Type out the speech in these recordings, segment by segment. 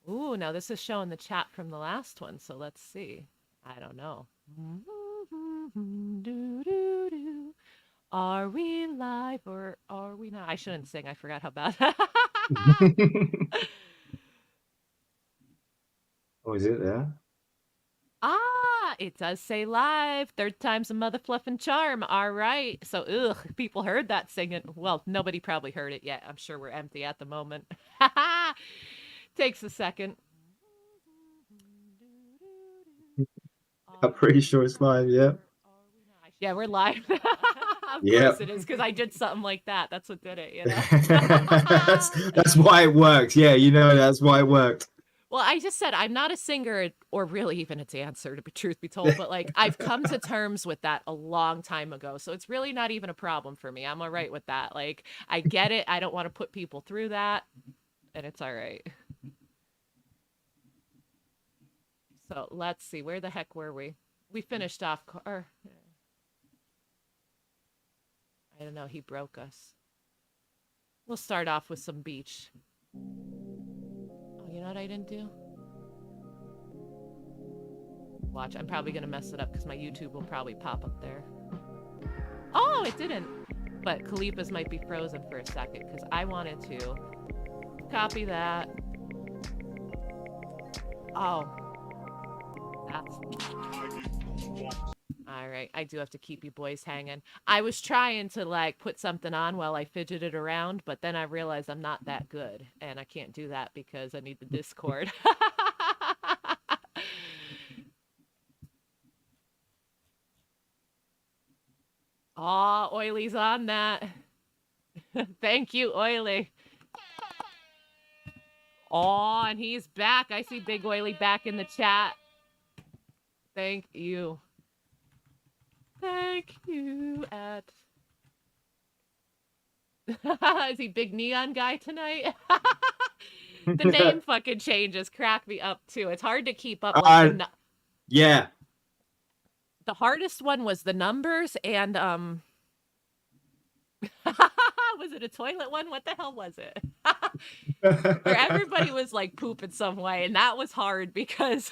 Ooh, now this is showing the chat from the last one, so let's see. I don't know. Are we live or are we not? I shouldn't sing. I forgot how bad. Oh, is it there? Ah, it does say live. Third time's a mother fluffin' charm. All right. So, people heard that singing. Well, nobody probably heard it yet. I'm sure we're empty at the moment. Takes a second. I'm pretty sure it's live, yeah. Yeah, we're live. Of course Yep. it is, because I did something like that. That's what did it, you know? that's why it worked. Yeah, you know, that's why it worked. Well, I just said I'm not a singer or really even a dancer, to be truth be told, but like I've come to terms with that a long time ago. So it's really not even a problem for me. I'm all right with that. Like I get it. I don't want to put people through that, and it's all right. So let's see. Where the heck were we? We finished off. Or, I don't know. He broke us. We'll start off with some beach. Oh, you know what I didn't do? Watch, I'm probably going to mess it up because my YouTube will probably pop up there. Oh, it didn't. But Khalifa's might be frozen for a second because I wanted to copy that. Oh. That's... All right, I do have to keep you boys hanging. I was trying to like put something on while I fidgeted around, but then I realized I'm not that good and I can't do that because I need the Discord. Oh, Oily's on that. Thank you, Oily. Oh, and he's back. I see Big Oily back in the chat. Thank you. Thank you, at... Is he Big Neon Guy tonight? The name fucking changes crack me up, too. It's hard to keep up. Like, yeah. The hardest one was the numbers and, was it a toilet one? What the hell was it? Where everybody was like pooping some way, and that was hard because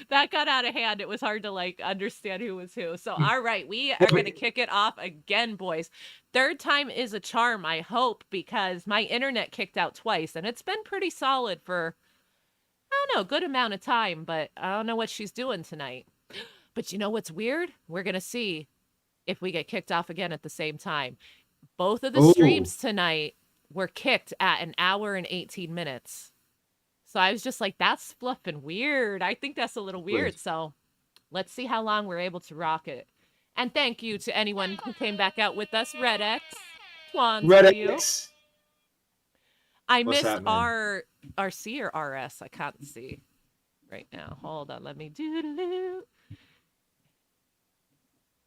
that got out of hand. It was hard to like understand who was who. So all right, we are going to kick it off again, boys. Third time is a charm, I hope, because my internet kicked out twice and it's been pretty solid for, I don't know, a good amount of time, but I don't know what she's doing tonight. But you know what's weird? We're going to see if we get kicked off again at the same time. Both of the streams tonight were kicked at an hour and 18 minutes. So I was just like, that's fluffing weird. I think that's a little weird. So let's see how long we're able to rock it. And thank you to anyone who came back out with us. Red X, Twan, Red X. I missed RC or RS. I can't see right now. Hold on. Let me do.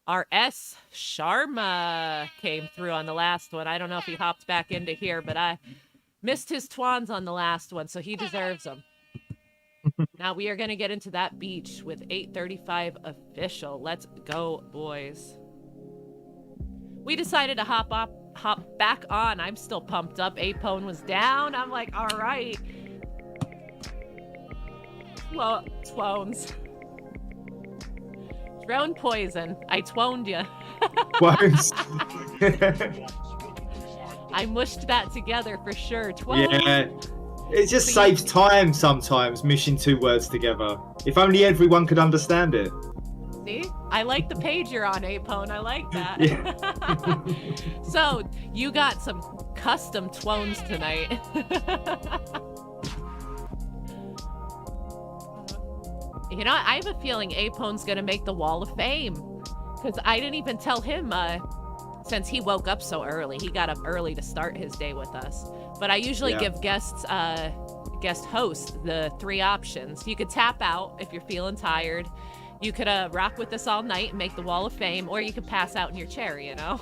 RS Sharma came through on the last one. I don't know if he hopped back into here, but I missed his twans on the last one, so he deserves them. Now we are going to get into that beach with 8:35 official. Let's go, boys. We decided to hop back on. I'm still pumped up. APONE was down. I'm like, all right. Well, twones. Drone poison. I twoned you. I mushed that together for sure. Twone. Yeah. It just saves time sometimes, mishing two words together. If only everyone could understand it. See? I like the page you're on, APONE. I like that. Yeah. So, you got some custom twones tonight. You know, I have a feeling APONE's gonna make the Wall of Fame. Because I didn't even tell him, since he woke up so early. He got up early to start his day with us. But I usually give guest hosts the 3 options. You could tap out if you're feeling tired. You could rock with us all night and make the Wall of Fame. Or you could pass out in your chair, you know?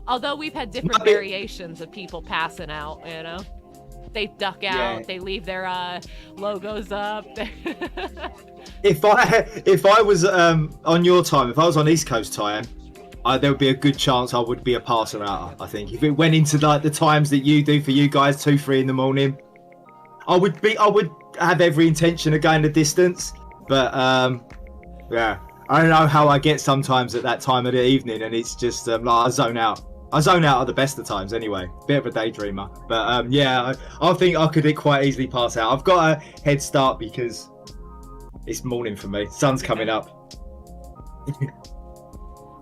Although we've had different variations of people passing out, you know? They duck out. They leave their logos up. If I was on your time, if I was on East Coast time, there would be a good chance I would be a passer out. I think if it went into like the times that you do for you guys, 2, 3 in the morning. I would have every intention of going the distance, but yeah, I don't know how I get sometimes at that time of the evening, and it's just like I zone out. I zone out at the best of times anyway. Bit of a daydreamer, but yeah, I think I could quite easily pass out. I've got a head start because it's morning for me. Sun's coming up.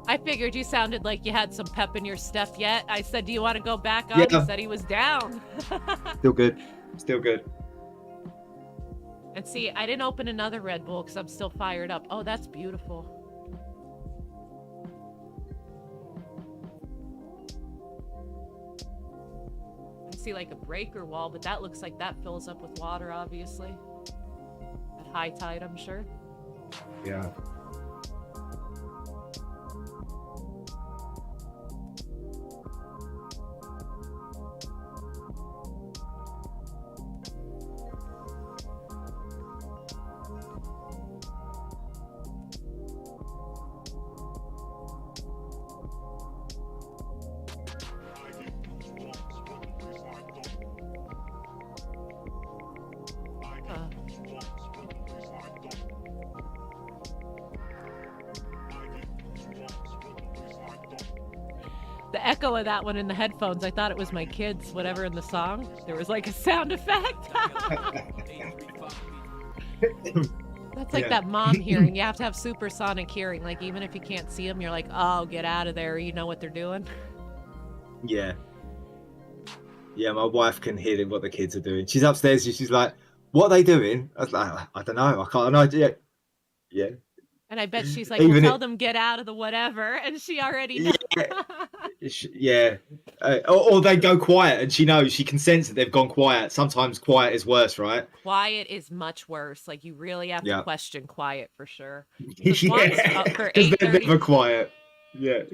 I figured you sounded like you had some pep in your step yet. I said, do you want to go back on? Yeah. He said he was down. Still good. Still good. And see, I didn't open another Red Bull because I'm still fired up. Oh, that's beautiful. I see like a breaker wall, but that looks like that fills up with water, obviously. At high tide, I'm sure. Yeah. The echo of that one in the headphones, I thought it was my kids, whatever in the song. There was like a sound effect. That's like that mom hearing. You have to have supersonic hearing. Like, even if you can't see them, you're like, oh, get out of there. You know what they're doing. Yeah. Yeah, my wife can hear what the kids are doing. She's upstairs and she's like, what are they doing? I was like, I don't know. I can't know. Yeah. And I bet she's like, well, tell them get out of the whatever. And she already knows. Yeah. Or they go quiet and she knows, she can sense that they've gone quiet. Sometimes quiet is worse, right? Quiet is much worse. Like, you really have to question quiet for sure. Yeah. Because they're never quiet. Yeah.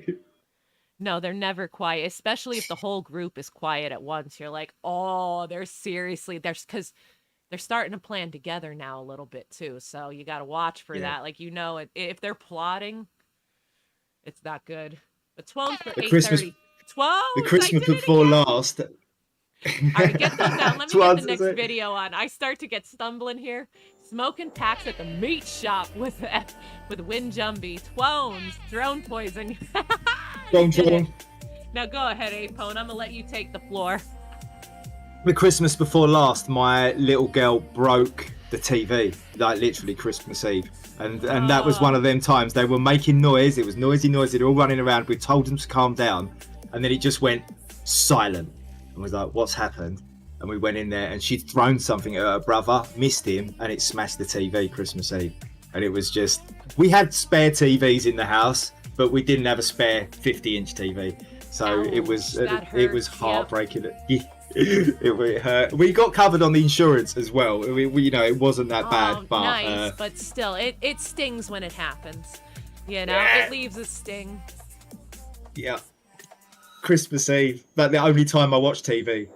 No, they're never quiet, especially if the whole group is quiet at once. You're like, oh, they're seriously, because they're starting to plan together now a little bit too. So you got to watch for that. Like, you know, if they're plotting, it's not good. But 12 for 8:30. 12. The Christmas before last. All right, get those down. Let me get the next video on. I start to get stumbling here. Smoking packs at the meat shop with Winjumbi. Twones, drone poison. Now go ahead, APONE. I'm gonna let you take the floor. The Christmas before last, my little girl broke the TV, like literally Christmas Eve, and that was one of them times. They were making noise. It was noisy. They're all running around. We told them to calm down, and then it just went silent. And was like, what's happened? And we went in there, and she'd thrown something at her brother, missed him, and it smashed the TV Christmas Eve. And it was just, we had spare TVs in the house, but we didn't have a spare 50-inch TV. So it was heartbreaking. Yep. It hurt. We got covered on the insurance as well. We you know, it wasn't that bad, but nice, but still, it stings when it happens. You know, it leaves a sting. Yeah. Christmas Eve, but the only time I watch TV.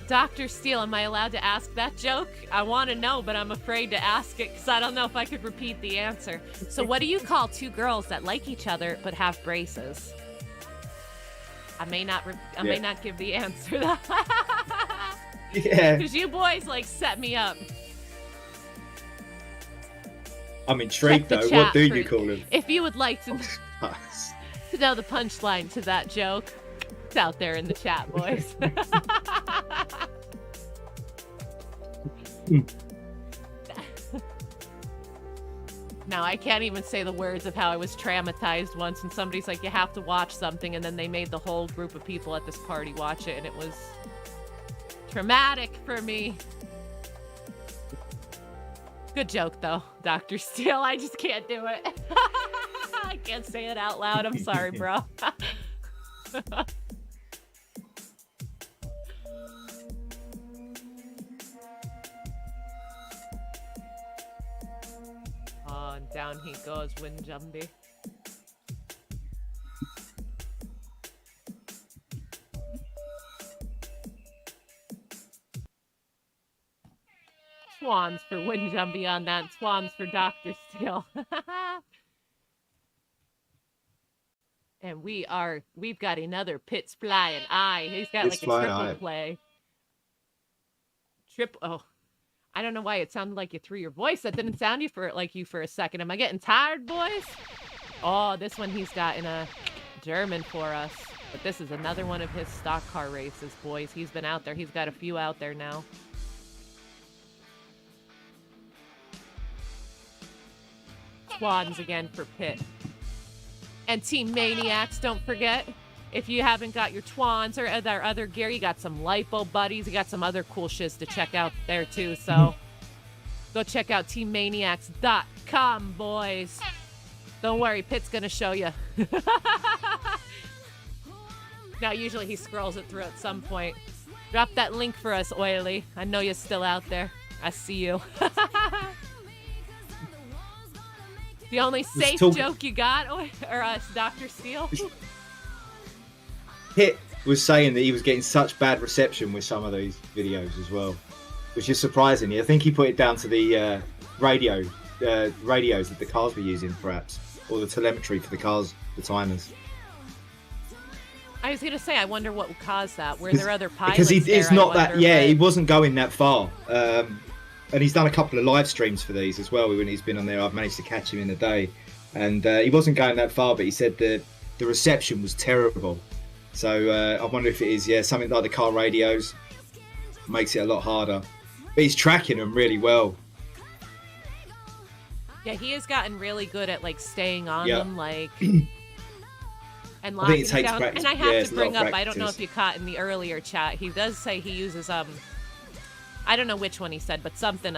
Dr. Steele, am I allowed to ask that joke? I want to know, but I'm afraid to ask it because I don't know if I could repeat the answer. So what do you call two girls that like each other but have braces? I may not give the answer. Yeah. Because you boys like set me up. I'm intrigued though. What do you call them? If you would like to know the punchline to that joke, it's out there in the chat, boys. Now, I can't even say the words of how I was traumatized once, and somebody's like, you have to watch something, and then they made the whole group of people at this party watch it, and it was traumatic for me. Good joke, though, Dr. Steele. I just can't do it. I can't say it out loud. I'm sorry, bro. And down he goes, Winjumbi. Swans for Winjumbi on that. Swans for Dr. Steele. And we've got another Pitts flying eye. He's got like a triple play. Oh, I don't know why it sounded like you threw your voice. That didn't sound like you for a second. Am I getting tired, boys? Oh, this one he's got in a German for us. But this is another one of his stock car races, boys. He's been out there. He's got a few out there now. Swans again for Pitt. And Team Maniacs, don't forget. If you haven't got your Twans or other gear, you got some Lipo buddies. You got some other cool shiz to check out there, too. So go check out teammaniacs.com, boys. Don't worry, Pitt's going to show you. Now, usually he scrolls it through at some point. Drop that link for us, Oily. I know you're still out there. I see you. The only safe joke you got, or Dr. Steele? Pitt was saying that he was getting such bad reception with some of these videos as well, which is surprising. I think he put it down to the radios that the cars were using, perhaps, or the telemetry for the cars, the timers. I was gonna say, I wonder what would cause that. Were there other pilots? Because it's not that. Yeah, like... he wasn't going that far, and he's done a couple of live streams for these as well. When he's been on there, I've managed to catch him in the day, and he wasn't going that far, but he said that the reception was terrible. So I wonder if it is, something like the car radios makes it a lot harder. But he's tracking them really well. Yeah, he has gotten really good at like staying on them, like, and I think it locking takes down. practice. And I have to bring up, practice. I don't know if you caught in the earlier chat, he does say he uses I don't know which one he said, but something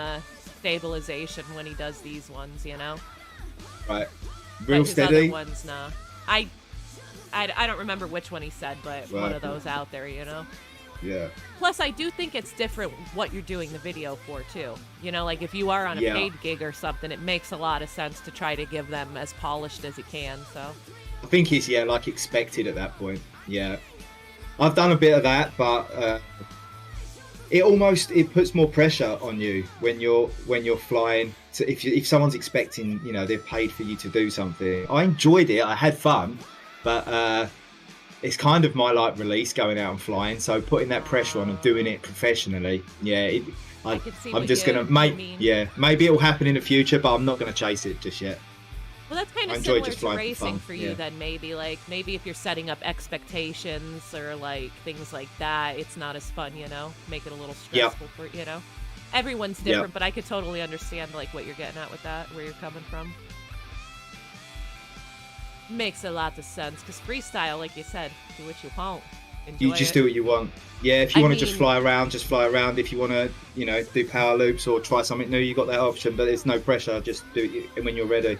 stabilization when he does these ones, you know. Right. Real but steady. His other ones, no. I don't remember which one he said, but one of those out there, you know? Yeah. Plus, I do think it's different what you're doing the video for, too. You know, like, if you are on a paid gig or something, it makes a lot of sense to try to give them as polished as you can, so. I think it's, like expected at that point. Yeah. I've done a bit of that, but it puts more pressure on you when you're flying. So if someone's expecting, they've paid for you to do something. I enjoyed it. I had fun. But it's kind of my release going out and flying, so putting that pressure on and doing it professionally, I'm just gonna maybe it'll happen in the future, but I'm not gonna chase it just yet. Well, that's kind of similar to racing for you then, maybe if you're setting up expectations or like things like that, it's not as fun, make it a little stressful for everyone's different, but I could totally understand like what you're getting at with that, where you're coming from. Makes a lot of sense, because freestyle, like you said, do what you want. Enjoy you just do what you want. Yeah, if you want to just fly around, just fly around. If you want to, do power loops or try something new, you got that option, but there's no pressure. Just do it when you're ready.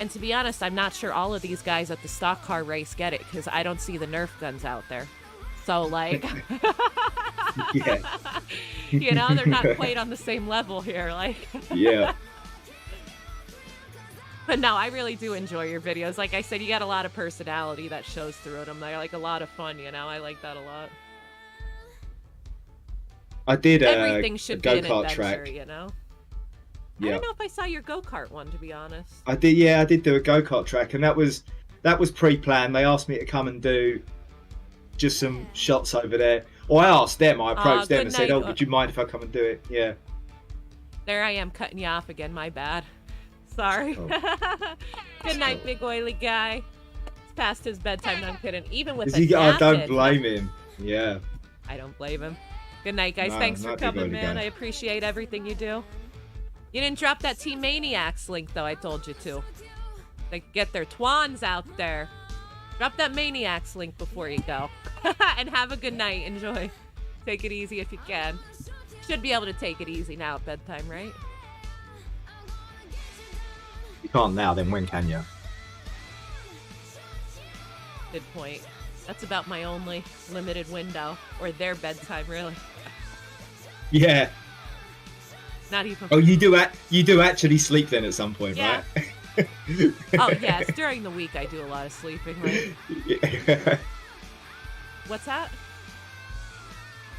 And to be honest, I'm not sure all of these guys at the stock car race get it, because I don't see the Nerf guns out there. So, like, they're not quite on the same level here. Like, yeah. But no, I really do enjoy your videos. Like I said, you got a lot of personality that shows through them. They're like a lot of fun, I like that a lot. I did everything should be an adventure, track. Yeah. I don't know if I saw your go-kart one, to be honest. I did do a go-kart track, and that was pre-planned. They asked me to come and do just some shots over there. Or I asked them, I approached them and said, would you mind if I come and do it? Yeah. There I am cutting you off again, my bad. Sorry. Oh. Good night, big oily guy. It's past his bedtime. No, I'm kidding. Even with I don't blame him. Yeah. I don't blame him. Good night, guys. Thanks for coming, man. I appreciate everything you do. You didn't drop that Team Maniacs link, though. I told you to. They get their twans out there. Drop that Maniacs link before you go. And have a good night. Enjoy. Take it easy if you can. Should be able to take it easy now at bedtime, right? You can't now, then when can you? Good point. That's about my only limited window. Or their bedtime, really. Yeah. Not even. Oh, you do actually sleep then at some point, yeah. Right? Oh, yes. During the week, I do a lot of sleeping, right? Yeah. What's that?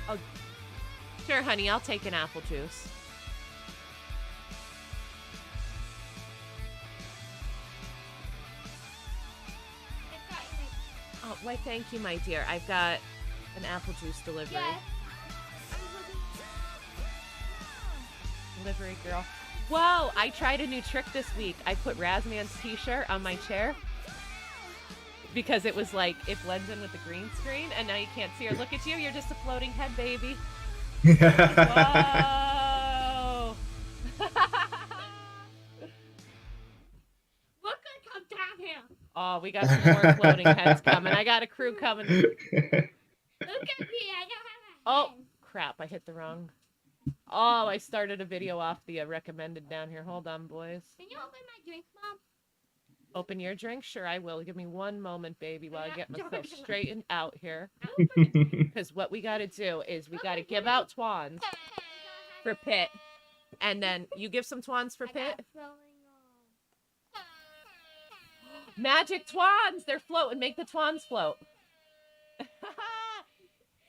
Oh, sure, honey. I'll take an apple juice. Oh, why, thank you, my dear. I've got an apple juice delivery. Delivery girl. Whoa, I tried a new trick this week. I put Razman's t-shirt on my chair because it was like, it blends in with the green screen and now you can't see her. Look at you, you're just a floating head, baby. Whoa. Look, come down here. Oh, we got some more floating heads coming. I got a crew coming. Look at me, I don't have a Oh, head. crap, I hit the wrong. Oh, I started a video off the recommended down here. Hold on, boys. Can you open my drink, Mom? Open your drink? Sure, I will. Give me one moment, baby, while I get myself George. straightened out here. I'll open it. Because what we got to do is we got to give out twans for Pit. And then you give some twans for I got Pit. flowing on. Magic twans! They're floating. Make the twans float.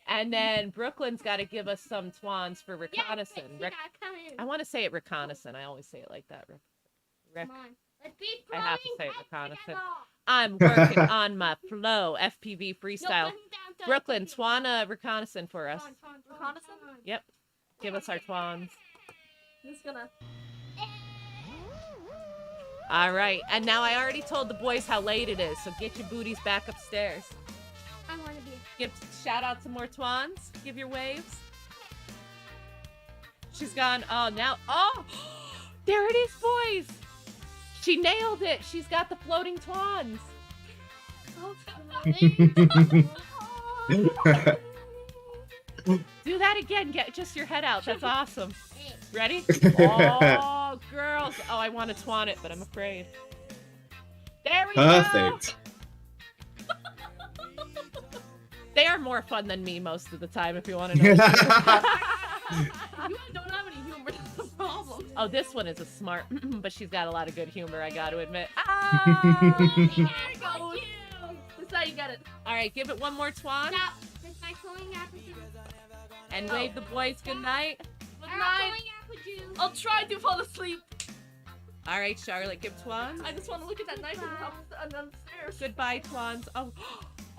And then Brooklyn's got to give us some twans for reconnaissance. Yeah, come in. I want to say it reconnaissance. I always say it like that. Come on. Let's be I have to say flowing reconnaissance. together. I'm working on my flow. FPV No, freestyle. put him down, Brooklyn, down. Twana reconnaissance for us. Reconnaissance? Yep. Give us our twans. Just gonna. All right. And now I already told the boys how late it is, so get your booties back upstairs. I want to be. Give shout out some more twans. Give your waves. She's gone. Oh, now. Oh, there it is, boys. She nailed it. She's got the floating twans. Do that again. Get just your head out. That's awesome. Ready? Oh, girls. Oh, I want to twan it, but I'm afraid. There we go. Perfect. They are more fun than me most of the time, if you want to know. You don't have any humor. That's the problem. Oh, this one is a smart, but she's got a lot of good humor, I got to admit. There Ah! it goes. That's how you get it. All right, give it one more twan Stop. That's my flowing apple juice. and wave the boys good night. Good night. Apple juice. I'll try to fall asleep. All right, Charlotte, give twans. I just want to look at that knife and upstairs. Goodbye, twans. Oh,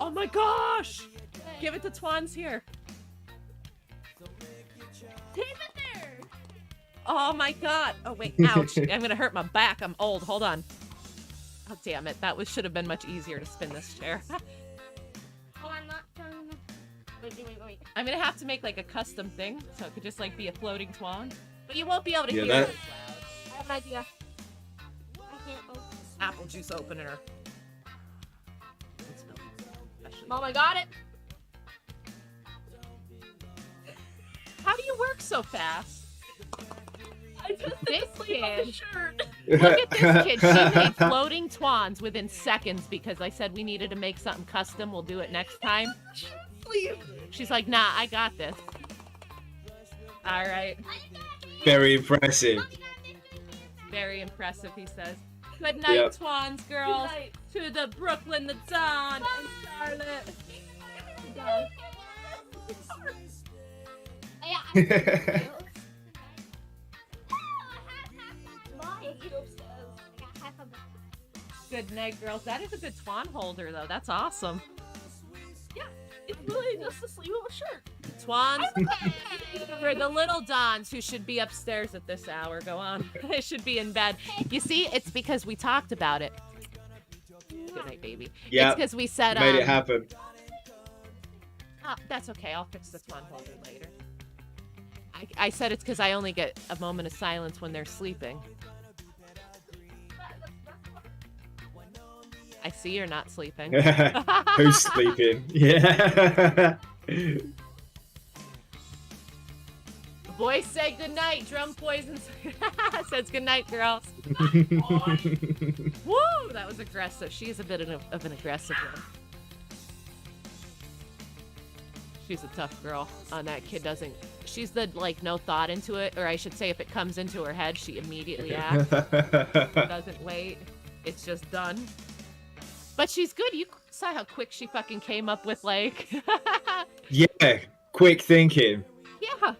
oh my gosh! Give it to twans here. Keep it there. Oh my god. Oh wait, ouch. I'm gonna hurt my back. I'm old. Hold on. Oh damn it. That should have been much easier to spin this chair. Oh, I'm not trying to. Wait. I'm gonna have to make like a custom thing, so it could just like be a floating twan. But you won't be able to Yeah, hear that- it as loud. I have an idea. I can't open. Apple juice opener. Especially- Mom, I got it. How do you work so fast? I just This sleep on the kid. shirt. Look at this kid. She made floating twans within seconds because I said we needed to make something custom. We'll do it next time. Sleep. She's like, nah, I got this. All right. Very impressive. Very impressive, he says. Good night, Yep. twans, girls. Good night. To the Brooklyn, the Don, and Charlotte. Good night, girls. That is a good twan holder, though. That's awesome. It's really just a sleeve of a shirt. Twans for the little Dons who should be upstairs at this hour. Go on. They should be in bed. You see, it's because we talked about it. Good night, baby. Yeah, It's because we said, made it happen. Oh, that's okay. I'll fix the twan holder later. I said it's because I only get a moment of silence when they're sleeping. I see you're not sleeping. Who's sleeping? Yeah. Boys say goodnight. Drum poison says goodnight, girls. Woo! That was aggressive. She is a bit of an aggressive one. She's a tough girl. That kid doesn't... She's the, like, no thought into it. Or I should say, if it comes into her head, she immediately acts. Doesn't wait. It's just done. But she's good. You saw how quick she fucking came up with, like... Yeah, quick thinking. Yeah.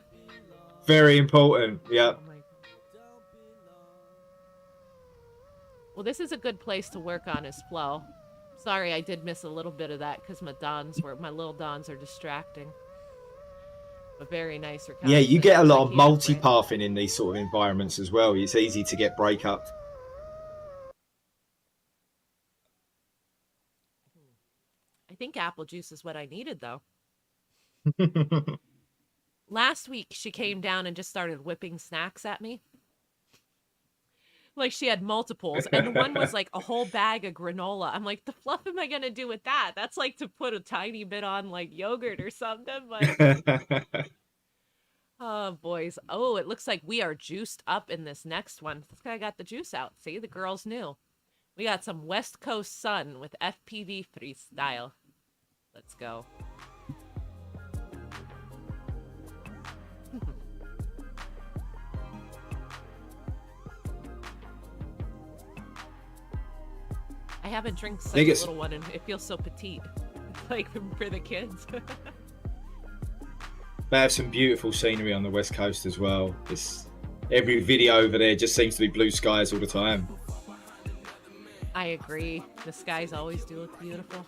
Very important. Yep. Oh my God. Well, this is a good place to work on his flow. Sorry, I did miss a little bit of that because my little dons are distracting. but very nice for Yeah, you counseling. get a Looks lot like of he had a break. multi-pathing in these sort of environments as well. It's easy to get breakup. I think apple juice is what I needed, though. Last week, she came down and just started whipping snacks at me. Like she had multiples, and the one was like a whole bag of granola. I'm like, the fluff am I gonna do with that? That's like to put a tiny bit on like yogurt or something. But oh, boys. Oh, it looks like we are juiced up in this next one. This guy got the juice out. See, the girls knew. We got some West Coast sun with FPV freestyle. Let's go. I haven't drank such a little one, and it feels so petite. Like for the kids. They have some beautiful scenery on the West Coast as well. Every video over there just seems to be blue skies all the time. I agree. The skies always do look beautiful.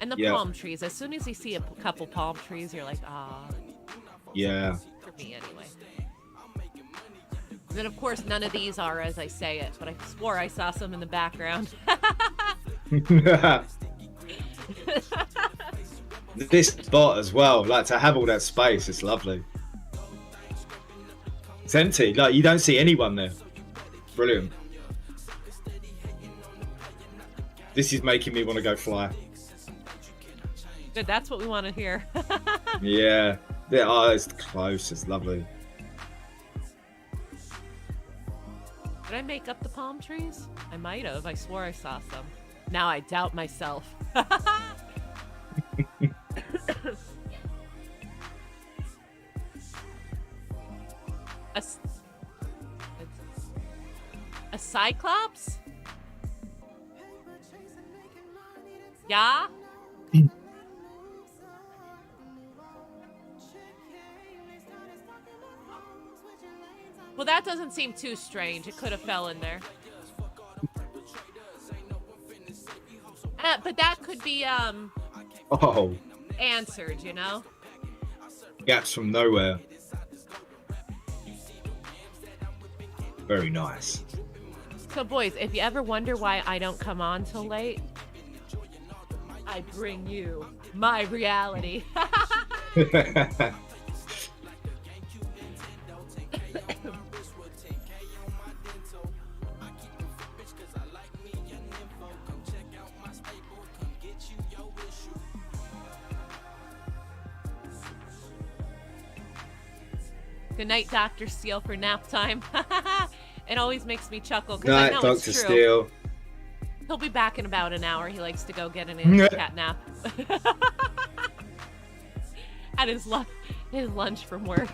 And the Yeah. palm trees. As soon as you see a couple palm trees, you're like, ah. Yeah. For me, anyway. And then, of course, none of these are as I say it, but I swore I saw some in the background. This spot as well, like to have all that space, it's lovely. It's empty, like you don't see anyone there. Brilliant. This is making me want to go fly. Good, that's what we want to hear. Yeah. Oh, it's close, it's lovely. Did I make up the palm trees? I might have. I swore I saw some. Now I doubt myself. A cyclops? Yeah? Well, that doesn't seem too strange. It could have fell in there. But that could be, Oh, answered, you know? gaps from nowhere. Very nice. So, boys, if you ever wonder why I don't come on till late, I bring you my reality. Good night, Dr. Steele, for nap time. It always makes me chuckle because I Night, know it's Dr. true. Steele. He'll be back in about an hour. He likes to go get an cat nap. At his lunch from work.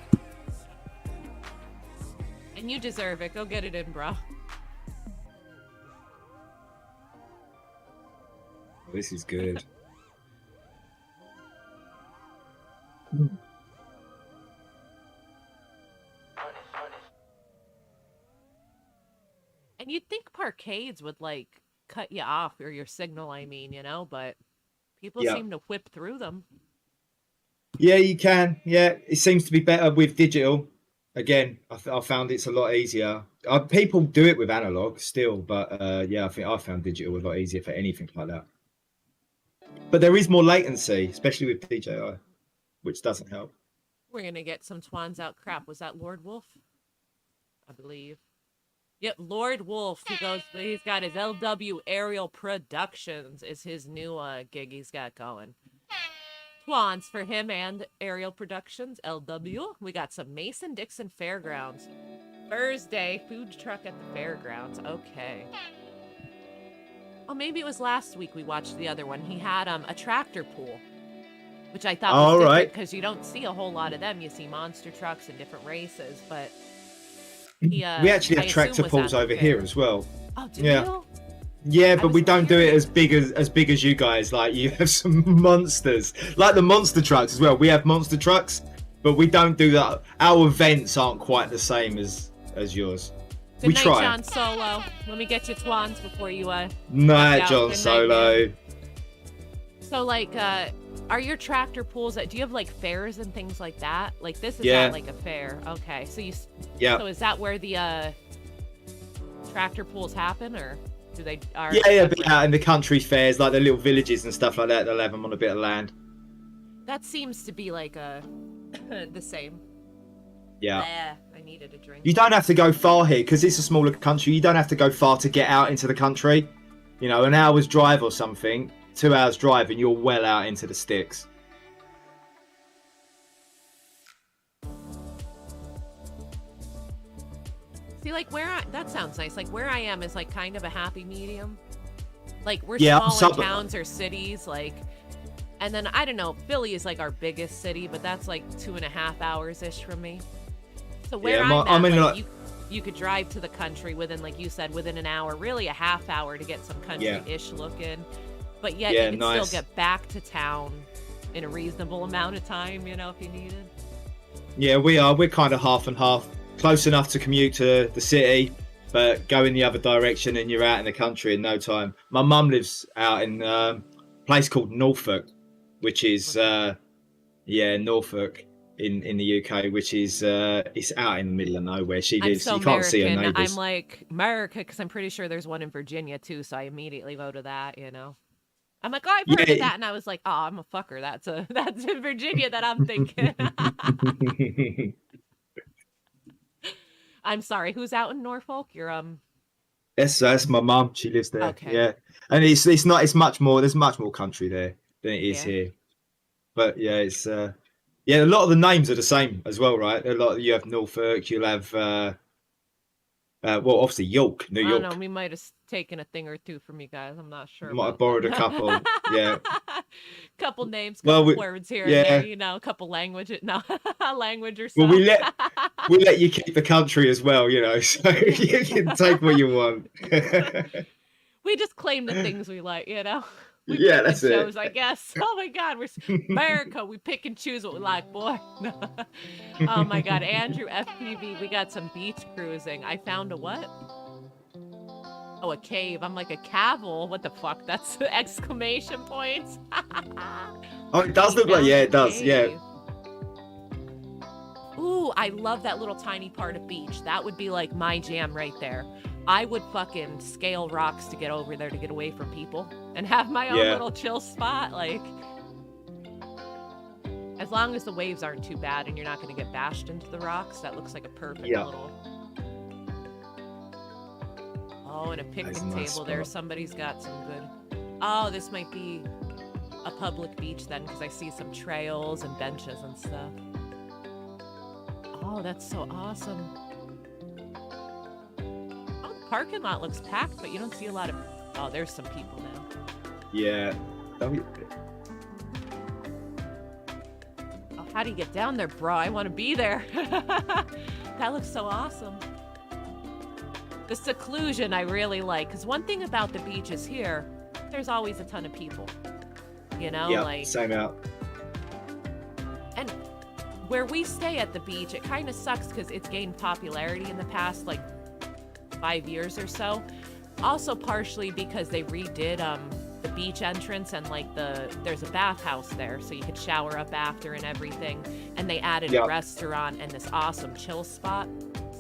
And you deserve it. Go get it in, bro. This is good. And you'd think parkades would, like, cut you off, or your signal, I mean, you know, but people seem to whip through them. Yeah, you can. Yeah, it seems to be better with digital. Again, I found it's a lot easier. People do it with analog still, but yeah, I think I found digital a lot easier for anything like that. But there is more latency, especially with DJI, which doesn't help. We're going to get some twans out. Crap, was that Lord Wolf? I believe. Yep, Lord Wolf. He's got his LW Aerial Productions is his new gig he's got going. Twans for him and Aerial Productions, LW. We got some Mason-Dixon Fairgrounds. Thursday, food truck at the fairgrounds. Okay. Oh, maybe it was last week we watched the other one. He had a tractor pool, which I thought was different because you don't see a whole lot of them. You see monster trucks and different races, but he, we actually have tractor pools over here as well. Oh, do you? Yeah, but we don't do it as big as you guys. Like, you have some monsters, like the monster trucks as well. We have monster trucks, but we don't do that. Our events aren't quite the same as yours. Good we night, try. John Solo. Let me get you twans before you Night, out. John Good Solo. night, so, like, Are your tractor pools do you have like fairs and things like that? Like this is Yeah. not like a fair. Okay. So Yeah. so is that where the tractor pools happen, or do they are Yeah, but separate? out in the country fairs, like the little villages and stuff like that, they'll have them on a bit of land. That seems to be like the same. Yeah. I needed a drink. You don't have to go far here because it's a smaller country. You don't have to go far to get out into the country. You know, an hour's drive or something, 2 hours drive, and you're well out into the sticks. See, like that sounds nice. Like where I am is like kind of a happy medium. Like we're Yeah, smaller towns or cities, like, and then I don't know. Philly is like our biggest city, but that's like 2.5 hours ish from me. So where I'm at, like, you could drive to the country within, like you said, within an hour, really a half hour to get some country-ish looking. But yet you can still get back to town in a reasonable amount of time, you know, if you needed. Yeah, we're kind of half and half. Close enough to commute to the city, but go in the other direction and you're out in the country in no time. My mum lives out in a place called Norfolk, which is Norfolk in the UK, which is it's out in the middle of nowhere. She lives. I'm so you can't see her American. neighbours. I'm like America because I'm pretty sure there's one in Virginia too, so I immediately go to that, you know. I'm like, oh, I've heard of that, and I was like, oh, I'm a fucker. That's in Virginia that I'm thinking. I'm sorry. Who's out in Norfolk? You're That's my mum. She lives there. Okay. Yeah, and it's much more. There's much more country there than it is here. But yeah, it's a lot of the names are the same as well, right? You have Norfolk. You'll have obviously York, New York. I don't know. We might have taken a thing or two from you guys. I'm not sure. Might have borrowed a couple. Yeah. Couple names, couple words here and there. You know, a couple languages. No, a language or so. Well, we let you keep the country as well, you know, so you can take what you want. We just claim the things we like, you know. Yeah, that's it. Shows, I guess. Oh my God, we're America. We pick and choose what we like, boy. Oh my God, Andrew FPV. We got some beach cruising. I found a what? Oh, a cave. I'm like, a cavil. What the fuck? That's exclamation points. Oh, it does look like, yeah, it does, yeah. Ooh, I love that little tiny part of beach. That would be like my jam right there. I would fucking scale rocks to get over there to get away from people and have my own little chill spot. Like, as long as the waves aren't too bad and you're not going to get bashed into the rocks, that looks like a perfect little. Oh, and a picnic table there. Somebody's got some good. Oh, this might be a public beach then, because I see some trails and benches and stuff. Oh, that's so awesome. Oh, the parking lot looks packed, but you don't see a lot of... Oh, there's some people now. Yeah. Oh, how do you get down there, bro? I want to be there. That looks so awesome. The seclusion I really like, because one thing about the beaches here, there's always a ton of people. You know, yeah, same out. And where we stay at the beach, it kind of sucks because it's gained popularity in the past, like 5 years or so. Also partially because they redid the beach entrance and like there's a bathhouse there, so you could shower up after and everything. And they added a restaurant and this awesome chill spot.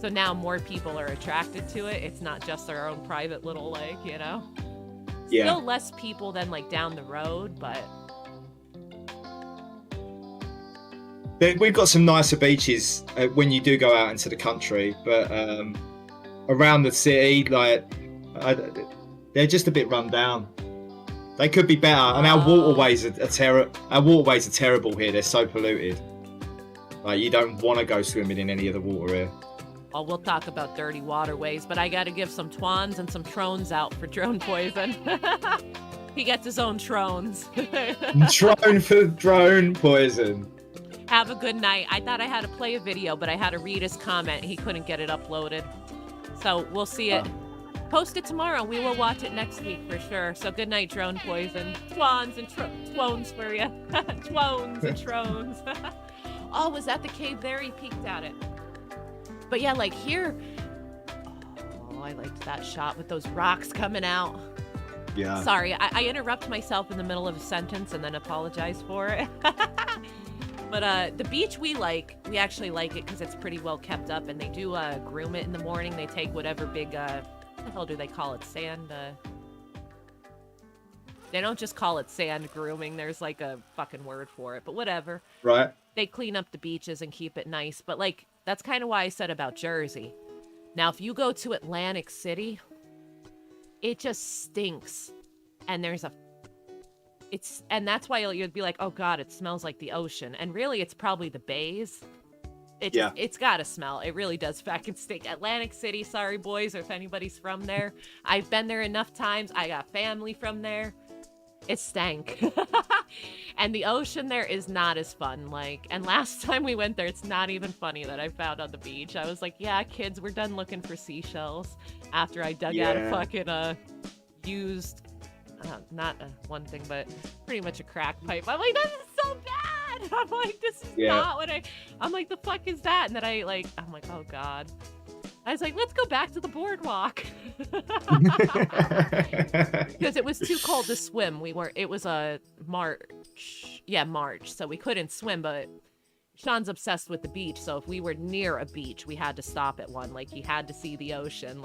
So now more people are attracted to it. It's not just their own private little, like, you know. Still less people than like down the road, but we've got some nicer beaches when you do go out into the country, but around the city, like they're just a bit run down. They could be better, and our waterways are terrible here. They're so polluted. Like, you don't want to go swimming in any of the water here. Oh, we'll talk about dirty waterways, but I got to give some twans and some trones out for drone poison. He gets his own trones. Trone for drone poison. Have a good night. I thought I had to play a video, but I had to read his comment. He couldn't get it uploaded. So we'll see it. Post it tomorrow. We will watch it next week for sure. So good night, drone poison. Twans and twones for you. Twones and trones. Oh, was that the cave there? He peeked at it. But yeah, like here. Oh, I liked that shot with those rocks coming out. Yeah. Sorry, I interrupt myself in the middle of a sentence and then apologize for it. But the beach we actually like it because it's pretty well kept up, and they do groom it in the morning. They take whatever big, what the hell do they call it? Sand, they don't just call it sand grooming. There's like a fucking word for it, but whatever. Right. They clean up the beaches and keep it nice. But like, that's kind of why I said about Jersey. Now, if you go to Atlantic City, it just stinks. And and that's why you'd be like, oh God, it smells like the ocean. And really, it's probably the bays. It's gotta smell. It really does fucking stink. Atlantic City, sorry boys, or if anybody's from there. I've been there enough times. I got family from there. It stank. And the ocean there is not as fun. And last time we went there, it's not even funny that I found on the beach. I was like, yeah, kids, we're done looking for seashells after I dug out a fucking used, not one thing, but pretty much a crack pipe. I'm like, this is so bad. I'm like, this is not what I'm like, the fuck is that? And then I'm like, oh God. I was like, let's go back to the boardwalk. Because it was too cold to swim. It was a March. Yeah, March. So we couldn't swim, but Sean's obsessed with the beach. So if we were near a beach, we had to stop at one. He had to see the ocean.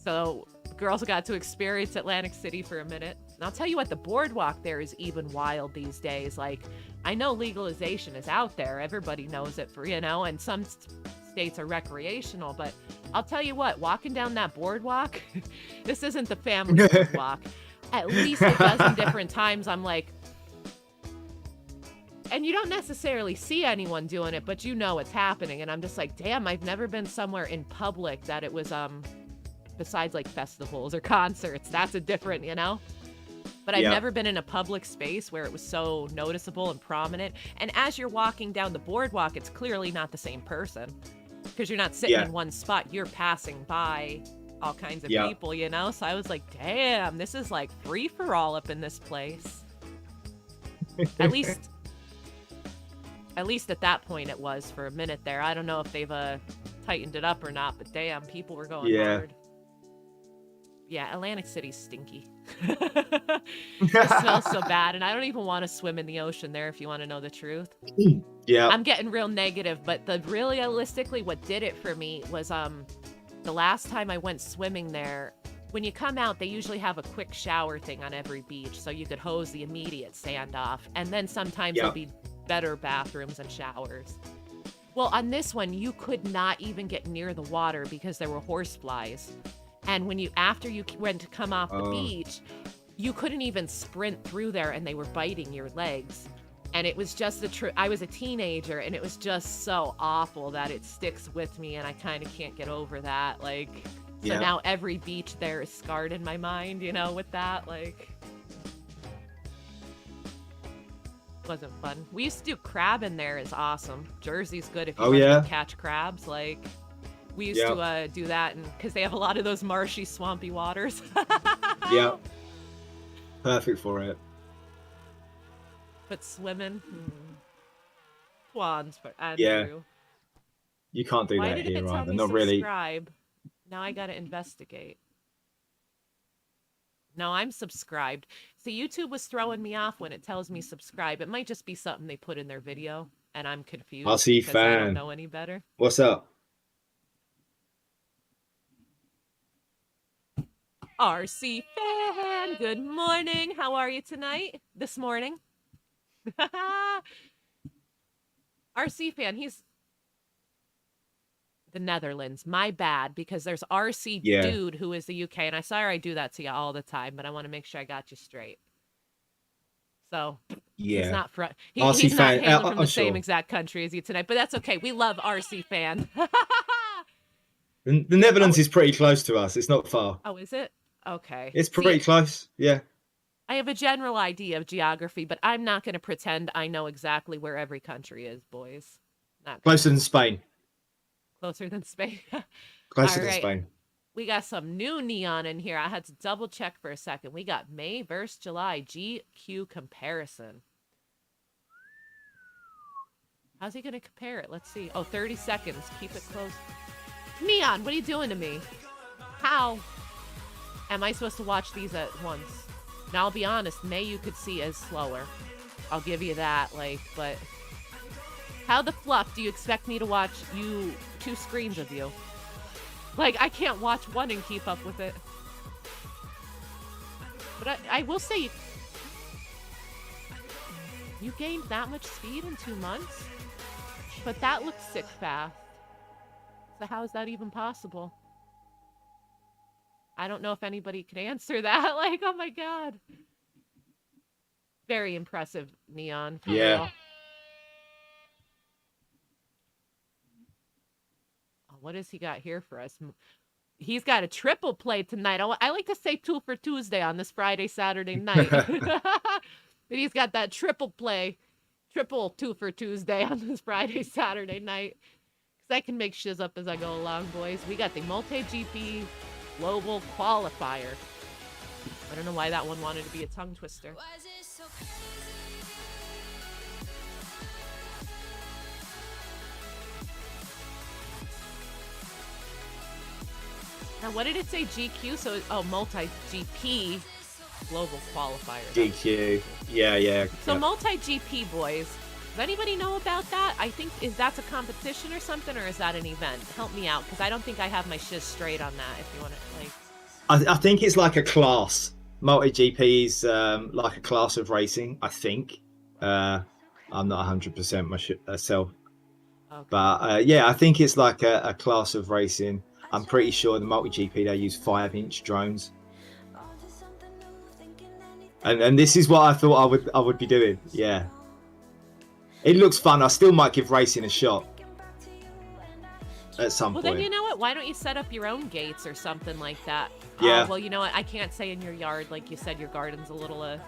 So girls got to experience Atlantic City for a minute. And I'll tell you what, the boardwalk there is even wild these days. I know legalization is out there. Everybody knows it and some states are recreational, but I'll tell you what, walking down that boardwalk, this isn't the family boardwalk. At least a dozen different times I'm like, and you don't necessarily see anyone doing it, but you know it's happening. And I'm just like, damn, I've never been somewhere in public that it was, besides festivals or concerts, that's a different, But I've never been in a public space where it was so noticeable and prominent. And as you're walking down the boardwalk, it's clearly not the same person. Because you're not sitting in one spot. You're passing by all kinds of people, So I was like, damn, this is free-for-all up in this place. At least at that point it was for a minute there. I don't know if they've tightened it up or not, but damn, people were going hard. Yeah, Atlantic City's stinky. It smells so bad, and I don't even want to swim in the ocean there, if you want to know the truth. Yeah. I'm getting real negative, but realistically, what did it for me was the last time I went swimming there, when you come out, they usually have a quick shower thing on every beach, so you could hose the immediate sand off, and then sometimes there'll be better bathrooms and showers. Well, on this one, you could not even get near the water because there were horse flies. And after you went to come off the beach, you couldn't even sprint through there, and they were biting your legs. And it was just I was a teenager, and it was just so awful that it sticks with me, and I kind of can't get over that. So now every beach there is scarred in my mind, with that. Wasn't fun. We used to do crab in there. Is awesome. Jersey's good if you want to catch crabs. We used to do that, and because they have a lot of those marshy, swampy waters. Yeah. Perfect for it. But swimming, swans for Andrew. Yeah. You can't do Why that did here it tell either. me Not really. subscribe? Now I gotta investigate. No, I'm subscribed. See, YouTube was throwing me off when it tells me subscribe. It might just be something they put in their video, and I'm confused. RC because I don't fan. know any better. What's up? RC fan, good morning. How are you tonight? This morning? RC fan, he's the Netherlands. My bad, because there's RC dude who is the UK, and I'm sorry I do that to you all the time, but I want to make sure I got you straight. So he's not from he's not hailing from the same exact country as you tonight, but that's okay. We love RC fan. The Netherlands is pretty close to us. It's not far. Oh, is it? Okay. It's pretty close. Yeah. I have a general idea of geography, but I'm not going to pretend I know exactly where every country is, boys. Not Closer than Spain. Closer than Spain. Closer than Spain. We got some new neon in here. I had to double check for a second. We got May versus July GQ comparison. How's he going to compare it? Let's see. Oh, 30 seconds. Keep it close. Neon, what are you doing to me? How? Am I supposed to watch these at once? Now, I'll be honest, May you could see as slower. I'll give you that, like, but... How the fluff do you expect me to watch you 2 screens of you? Like, I can't watch one and keep up with it. But I will say, you gained that much speed in 2 months? But that looks sick fast. So how is that even possible? I don't know if anybody could answer that. Like, oh my god. Very impressive, Neon. For Yeah. real. Oh, what has he got here for us? He's got a triple play tonight. I like to say 2 for Tuesday on this Friday, Saturday night. But he's got that triple play. Triple 2 for Tuesday on this Friday, Saturday night. Because I can make shiz up as I go along, boys. We got the multi-GP global qualifier. I don't know why that one wanted to be a tongue twister. Now, what did it say? GQ? So, oh, multi-GP global qualifier. GQ. Yeah. So, multi-GP, boys. Does anybody know about that? I think, that's a competition or something, or is that an event? Help me out, because I don't think I have my shiz straight on that, if you want to, like... I think it's like a class. Multi-GP is like a class of racing, I think. I'm not 100% myself. Okay. But yeah, I think it's like a class of racing. I'm pretty sure the multi-GP, they use 5-inch drones. And this is what I thought I would be doing. Yeah. It looks fun. I still might give racing a shot at some point. Well, then you know what? Why don't you set up your own gates or something like that? Yeah. Well, you know what? I can't say in your yard. Like you said, your garden's a little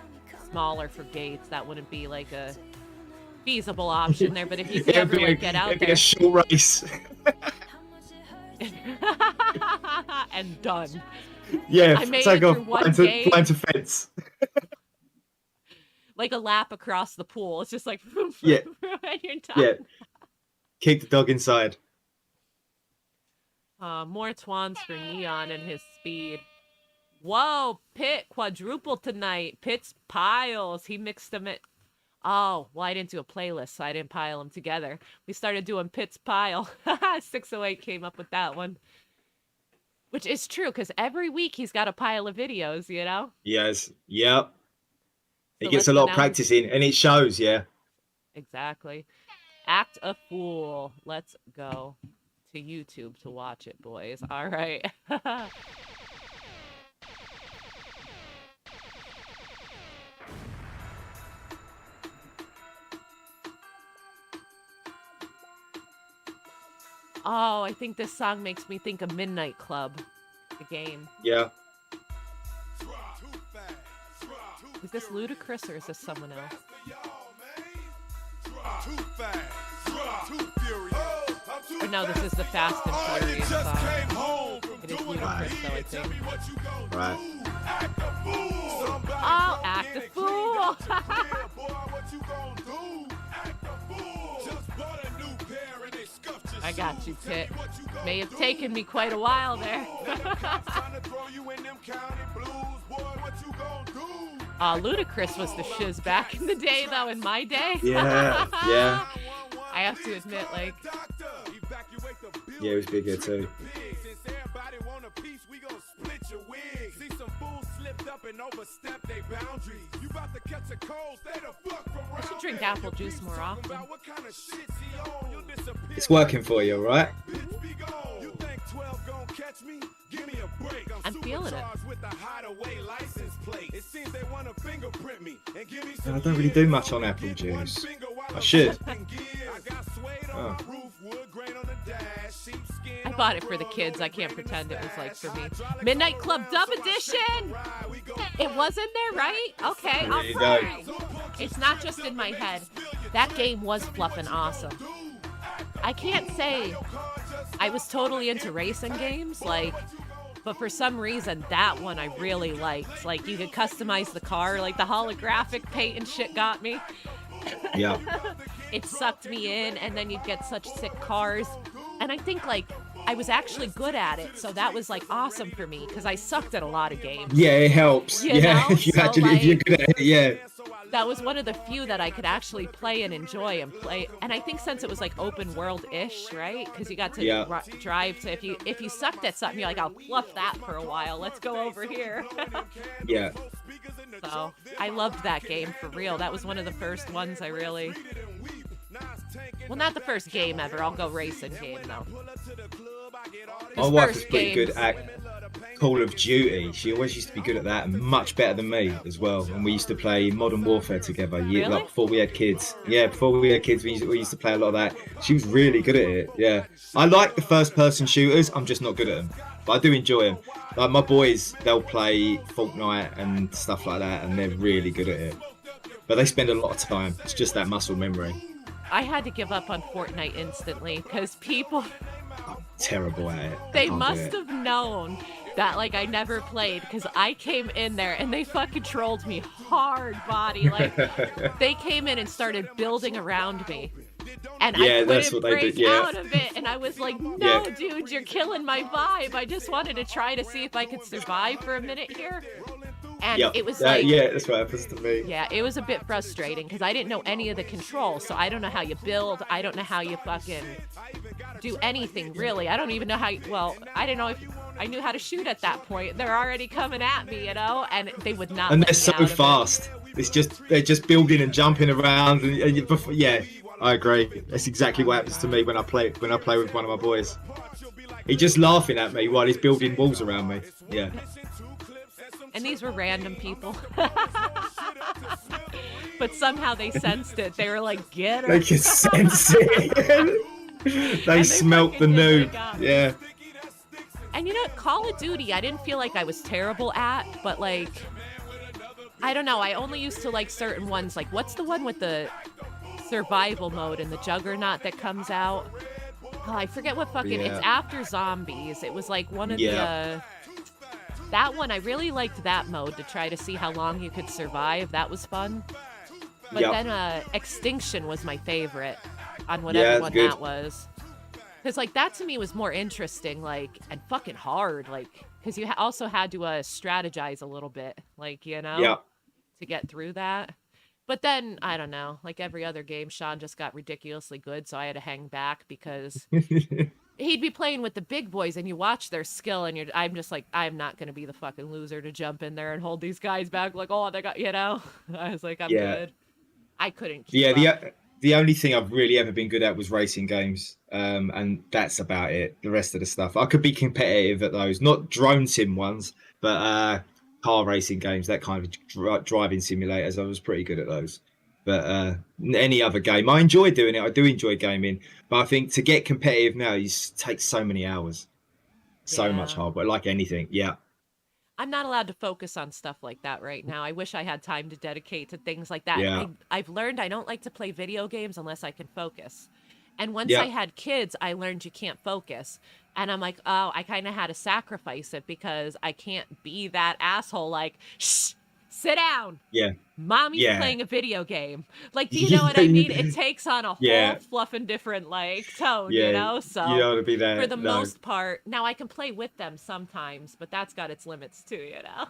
smaller for gates. That wouldn't be like a feasible option there. But if you could ever like, get out it'd there. be a short race. And done. Yeah, I made take it off, through one game. flying to fence. Like a lap across the pool. It's just like, Yeah. and you're done. Yeah. Kick the dog inside. More twans for Neon and his speed. Whoa, Pitt quadruple tonight. Pitt's piles. He mixed them in. Oh, well, I didn't do a playlist, so I didn't pile them together. We started doing Pitt's pile. 608 came up with that one. Which is true, because every week he's got a pile of videos, you know? Yes. Yep. He So gets a let's lot go of down- practice in, and it shows, yeah. Exactly. Act a fool. Let's go to YouTube to watch it, boys. All right. Oh, I think this song makes me think of Midnight Club, the game. Yeah. Is this Ludacris or is this someone else? Or no, this is the Fast and Furious song. It is Ludacris, though, I think. Right. Oh, act a fool! I got you, Pitt. May have taken me quite a while there. Ludacris was the shiz back in the day, though, in my day. Yeah, yeah. I have to admit, like... Yeah, it was bigger too. I should drink apple juice more often. It's working for you, right? I'm feeling it. I don't really do much on apple juice. I should. Oh. I bought it for the kids. I can't pretend it was like for me. Midnight Club Dub Edition! It was in there, right? Okay, There you alright. It's not just in my head. That game was fluffin' awesome. I can't say I was totally into racing games, like, but for some reason that one I really liked. Like, you could customize the car, like the holographic paint and shit got me. Yeah. It sucked me in, and then you'd get such sick cars. And I think, like, I was actually good at it, so that was like awesome for me because I sucked at a lot of games. Yeah, it helps. You Yeah, know? if you So, actually if you're like, good at it, yeah. that was one of the few that I could actually play and enjoy and play. And I think since it was like open world-ish, right? Because you got to Yeah. drive to if you sucked at something, you're like, I'll fluff that for a while. Let's go over here. Yeah. So I loved that game for real. That was one of the first ones I really. Well, not the first game ever. I'll go racing game though. My His wife first was pretty good games- at Call of Duty. She always used to be good at that, and much better than me as well. And we used to play Modern Warfare together. Really? Like before we had kids. Yeah, before we had kids, we used to play a lot of that. She was really good at it. Yeah, I like the first-person shooters. I'm just not good at them, but I do enjoy them. Like my boys, they'll play Fortnite and stuff like that, and they're really good at it. But they spend a lot of time. It's just that muscle memory. I had to give up on Fortnite instantly because people Terrible at it. I they can't do must it. have known that like I never played because I came in there and they fucking trolled me hard body. Like they came in and started building around me. And Yeah, I couldn't that's what they break did, yeah. out of it. And I was like, no, Yeah. dude, you're killing my vibe. I just wanted to try to see if I could survive for a minute here. And Yep. it was like, yeah, that's what happens to me. yeah, it was a bit frustrating because I didn't know any of the controls. So I don't know how you build. I don't know how you fucking do anything, really. I don't even know how well, I didn't know if I knew how to shoot at that point. They're already coming at me, you know, and they would not And let they're me so out of it. fast. They're just building and jumping around. Yeah, I agree. That's exactly what happens to me when I play with one of my boys. He's just laughing at me while he's building walls around me. Yeah. And these were random people. But somehow they sensed it. They were like, get her. They can sense it. They smelt the fucking did noob. wake up. Yeah. And you know, Call of Duty, I didn't feel like I was terrible at, but like, I don't know. I only used to like certain ones. Like, what's the one with the survival mode and the juggernaut that comes out? Oh, I forget what fucking. Yeah. It's after zombies. It was like one of Yeah. the. That one, I really liked that mode to try to see how long you could survive. That was fun. But Yep. then Extinction was my favorite on Yeah, whatever it's one good. that was. Because, like, that to me was more interesting, like, and fucking hard. Like, because you also had to strategize a little bit, like, you know, Yeah. to get through that. But then, I don't know, like every other game, Sean just got ridiculously good, so I had to hang back because he'd be playing with the big boys and you watch their skill and I'm just like, I'm not going to be the fucking loser to jump in there and hold these guys back like, oh, they got, you know? I was like, I'm Yeah. good. I couldn't keep Yeah, up. the only thing I've really ever been good at was racing games, and that's about it. The rest of the stuff, I could be competitive at those, not drone sim ones, but car racing games, that kind of driving simulators. I was pretty good at those. But any other game, I enjoy doing it. I do enjoy gaming, but I think to get competitive now, takes so many hours, so much Yeah. hard work, like anything. Yeah, I'm not allowed to focus on stuff like that right now. I wish I had time to dedicate to things like that. Yeah. I've learned I don't like to play video games unless I can focus. And once Yeah. I had kids, I learned you can't focus. And I'm like, oh, I kind of had to sacrifice it because I can't be that asshole like, shh, sit down. yeah, Mommy's Yeah. playing a video game. Like, do you know what I mean? It takes on a whole Yeah. fluffin' different, like, tone, yeah. you know? So you don't want to be there for the no. most part, now I can play with them sometimes, but that's got its limits too, you know?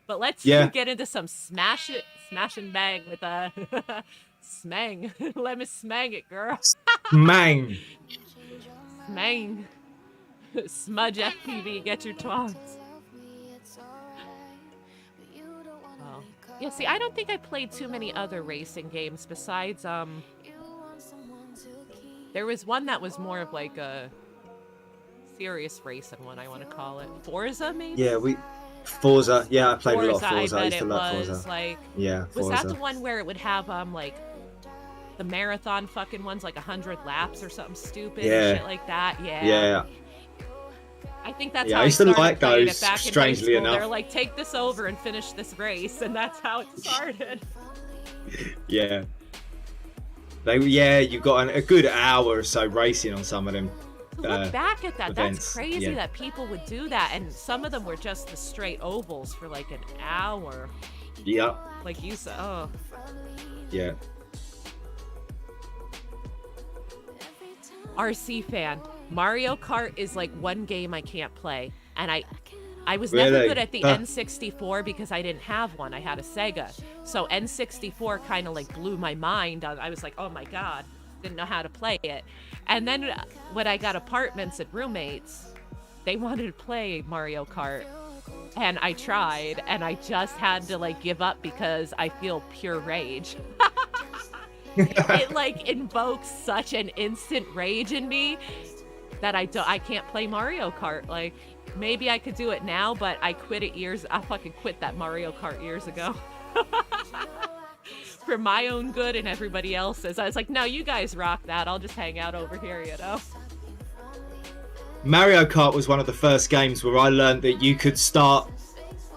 But let's Yeah. get into some smash and bang with a smang. Let me smang it, girl. Mang. Smang. Smudge FPV, get your twats. Oh. Yeah, see, I don't think I played too many other racing games besides, there was one that was more of like a serious racing one, I want to call it. Forza, maybe? Yeah, Forza. Yeah, I played a lot of I Forza. I bet used to it love was. Forza. Like, Yeah, was Forza. that the one where it would have, like, the marathon fucking ones, like 100 laps or something stupid Yeah. and shit like that? Yeah. Yeah, I think that's Yeah, how I used to started like playing those, it back in high strangely school. enough. They're like, take this over and finish this race, and that's how it started. yeah. You got a good hour or so racing on some of them. To look back at that, events, that's crazy yeah. that people would do that, and some of them were just the straight ovals for like an hour. Yeah, Like you said, oh. yeah. RC fan. Mario Kart is like one game I can't play, and I was never Really? good at the N64 because I didn't have one. I had a Sega. So N64 kind of like blew my mind. I was like, oh my God, didn't know how to play it. And then when I got apartments and roommates, they wanted to play Mario Kart. And I tried, and I just had to like give up because I feel pure rage. It like invokes such an instant rage in me that I can't play Mario Kart. Like, maybe I could do it now, but I fucking quit that Mario Kart years ago. For my own good and everybody else's. I was like, no, you guys rock that. I'll just hang out over here, you know? Mario Kart was one of the first games where I learned that you could start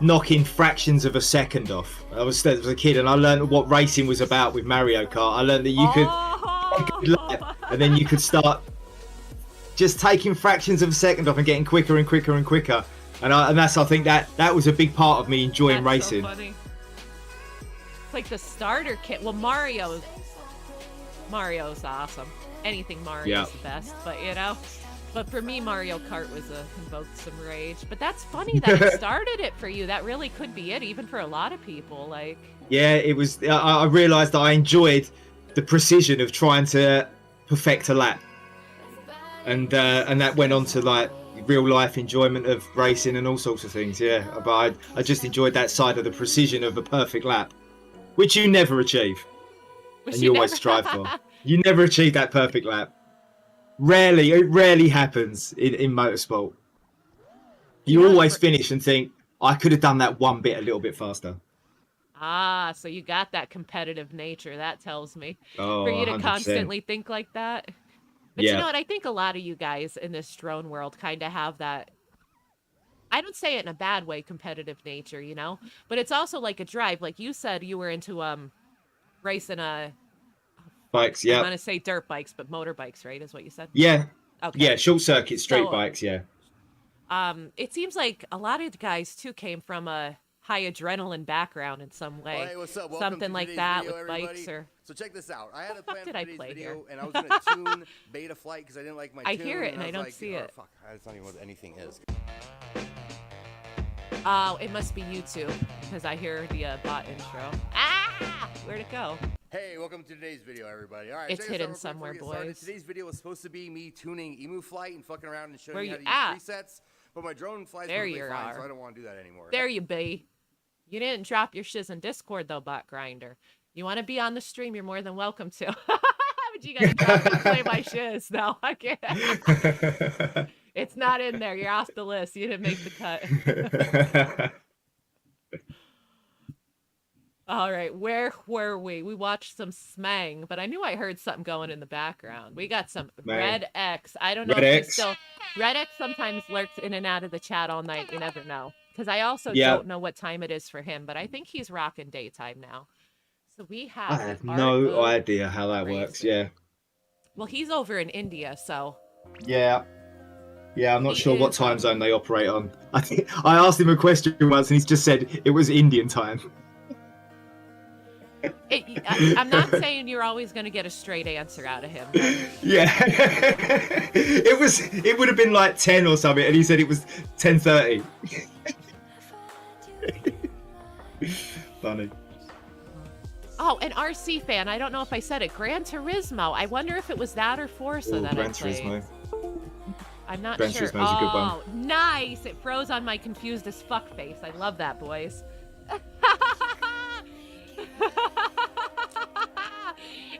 knocking fractions of a second off. I was a kid, and I learned what racing was about with Mario Kart. I learned that you could take a lap, and then you could start just taking fractions of a second off and getting quicker and quicker and quicker. And I think that was a big part of me enjoying racing. So funny. It's like the starter kit. Well, Mario's awesome. Anything Mario's the best, but you know. But for me, Mario Kart invoked some rage. But that's funny that it started it for you. That really could be it, even for a lot of people. Like, yeah, it was. I realised that I enjoyed the precision of trying to perfect a lap, and that went on to like real life enjoyment of racing and all sorts of things. Yeah, but I just enjoyed that side of the precision of a perfect lap, which you never achieve, and you always strive for. You never achieve that perfect lap. It rarely happens in motorsport. You always finish and think, I could have done that one bit a little bit faster. Ah, so you got that competitive nature, that tells me. Oh, for you to 100%. Constantly think like that. But you know what? I think a lot of you guys in this drone world kind of have that, I don't say it in a bad way, competitive nature, you know? But it's also like a drive. Like you said, you were into racing bikes, I'm going to say dirt bikes, but motorbikes, right, is what you said? Yeah. Okay. Yeah, short circuit street bikes, yeah. It seems like a lot of guys, too, came from a high adrenaline background in some way. Hey, what's up? Something like that with bikes or... So check this out. I had a plan for today's video, here? and I was going to tune Beta Flight because I didn't like my tune. I hear it, and I don't like, see it. Fuck, that's not even what anything is. Oh, it must be YouTube, because I hear the bot intro. Ah! Where'd it go? Hey, welcome to today's video, everybody. All right, it's hidden somewhere, boys. Today's video was supposed to be me tuning Emu Flight and fucking around and showing Where you you how to use presets, but my drone flies perfectly fine, so I don't want to do that anymore. There you be. You didn't drop your shiz in Discord, though, bot grinder. You want to be on the stream, you're more than welcome to. But you gotta drop and play my shiz. No, I can't. It's not in there. You're off the list. You didn't make the cut. All right, where were we? We watched some Smang, but I knew I heard something going in the background. We got some Red X. I don't know if he's still... Red X sometimes lurks in and out of the chat all night. You never know. Because I also don't know what time it is for him, but I think he's rocking daytime now. So we have... I have no idea how that works, yeah. Well, he's over in India, so... Yeah. Yeah, I'm not sure what time zone they operate on. I asked him a question once, and he's just said it was Indian time. I'm not saying you're always going to get a straight answer out of him. But... Yeah. It would have been like 10 or something, and he said it was 10:30. Funny. Oh, an RC fan. I don't know if I said it. Gran Turismo. I wonder if it was that or Forza that Gran I played. Turismo. I'm not Gran sure. Turismo's a good one. Nice. It froze on my confused as fuck face. I love that, boys.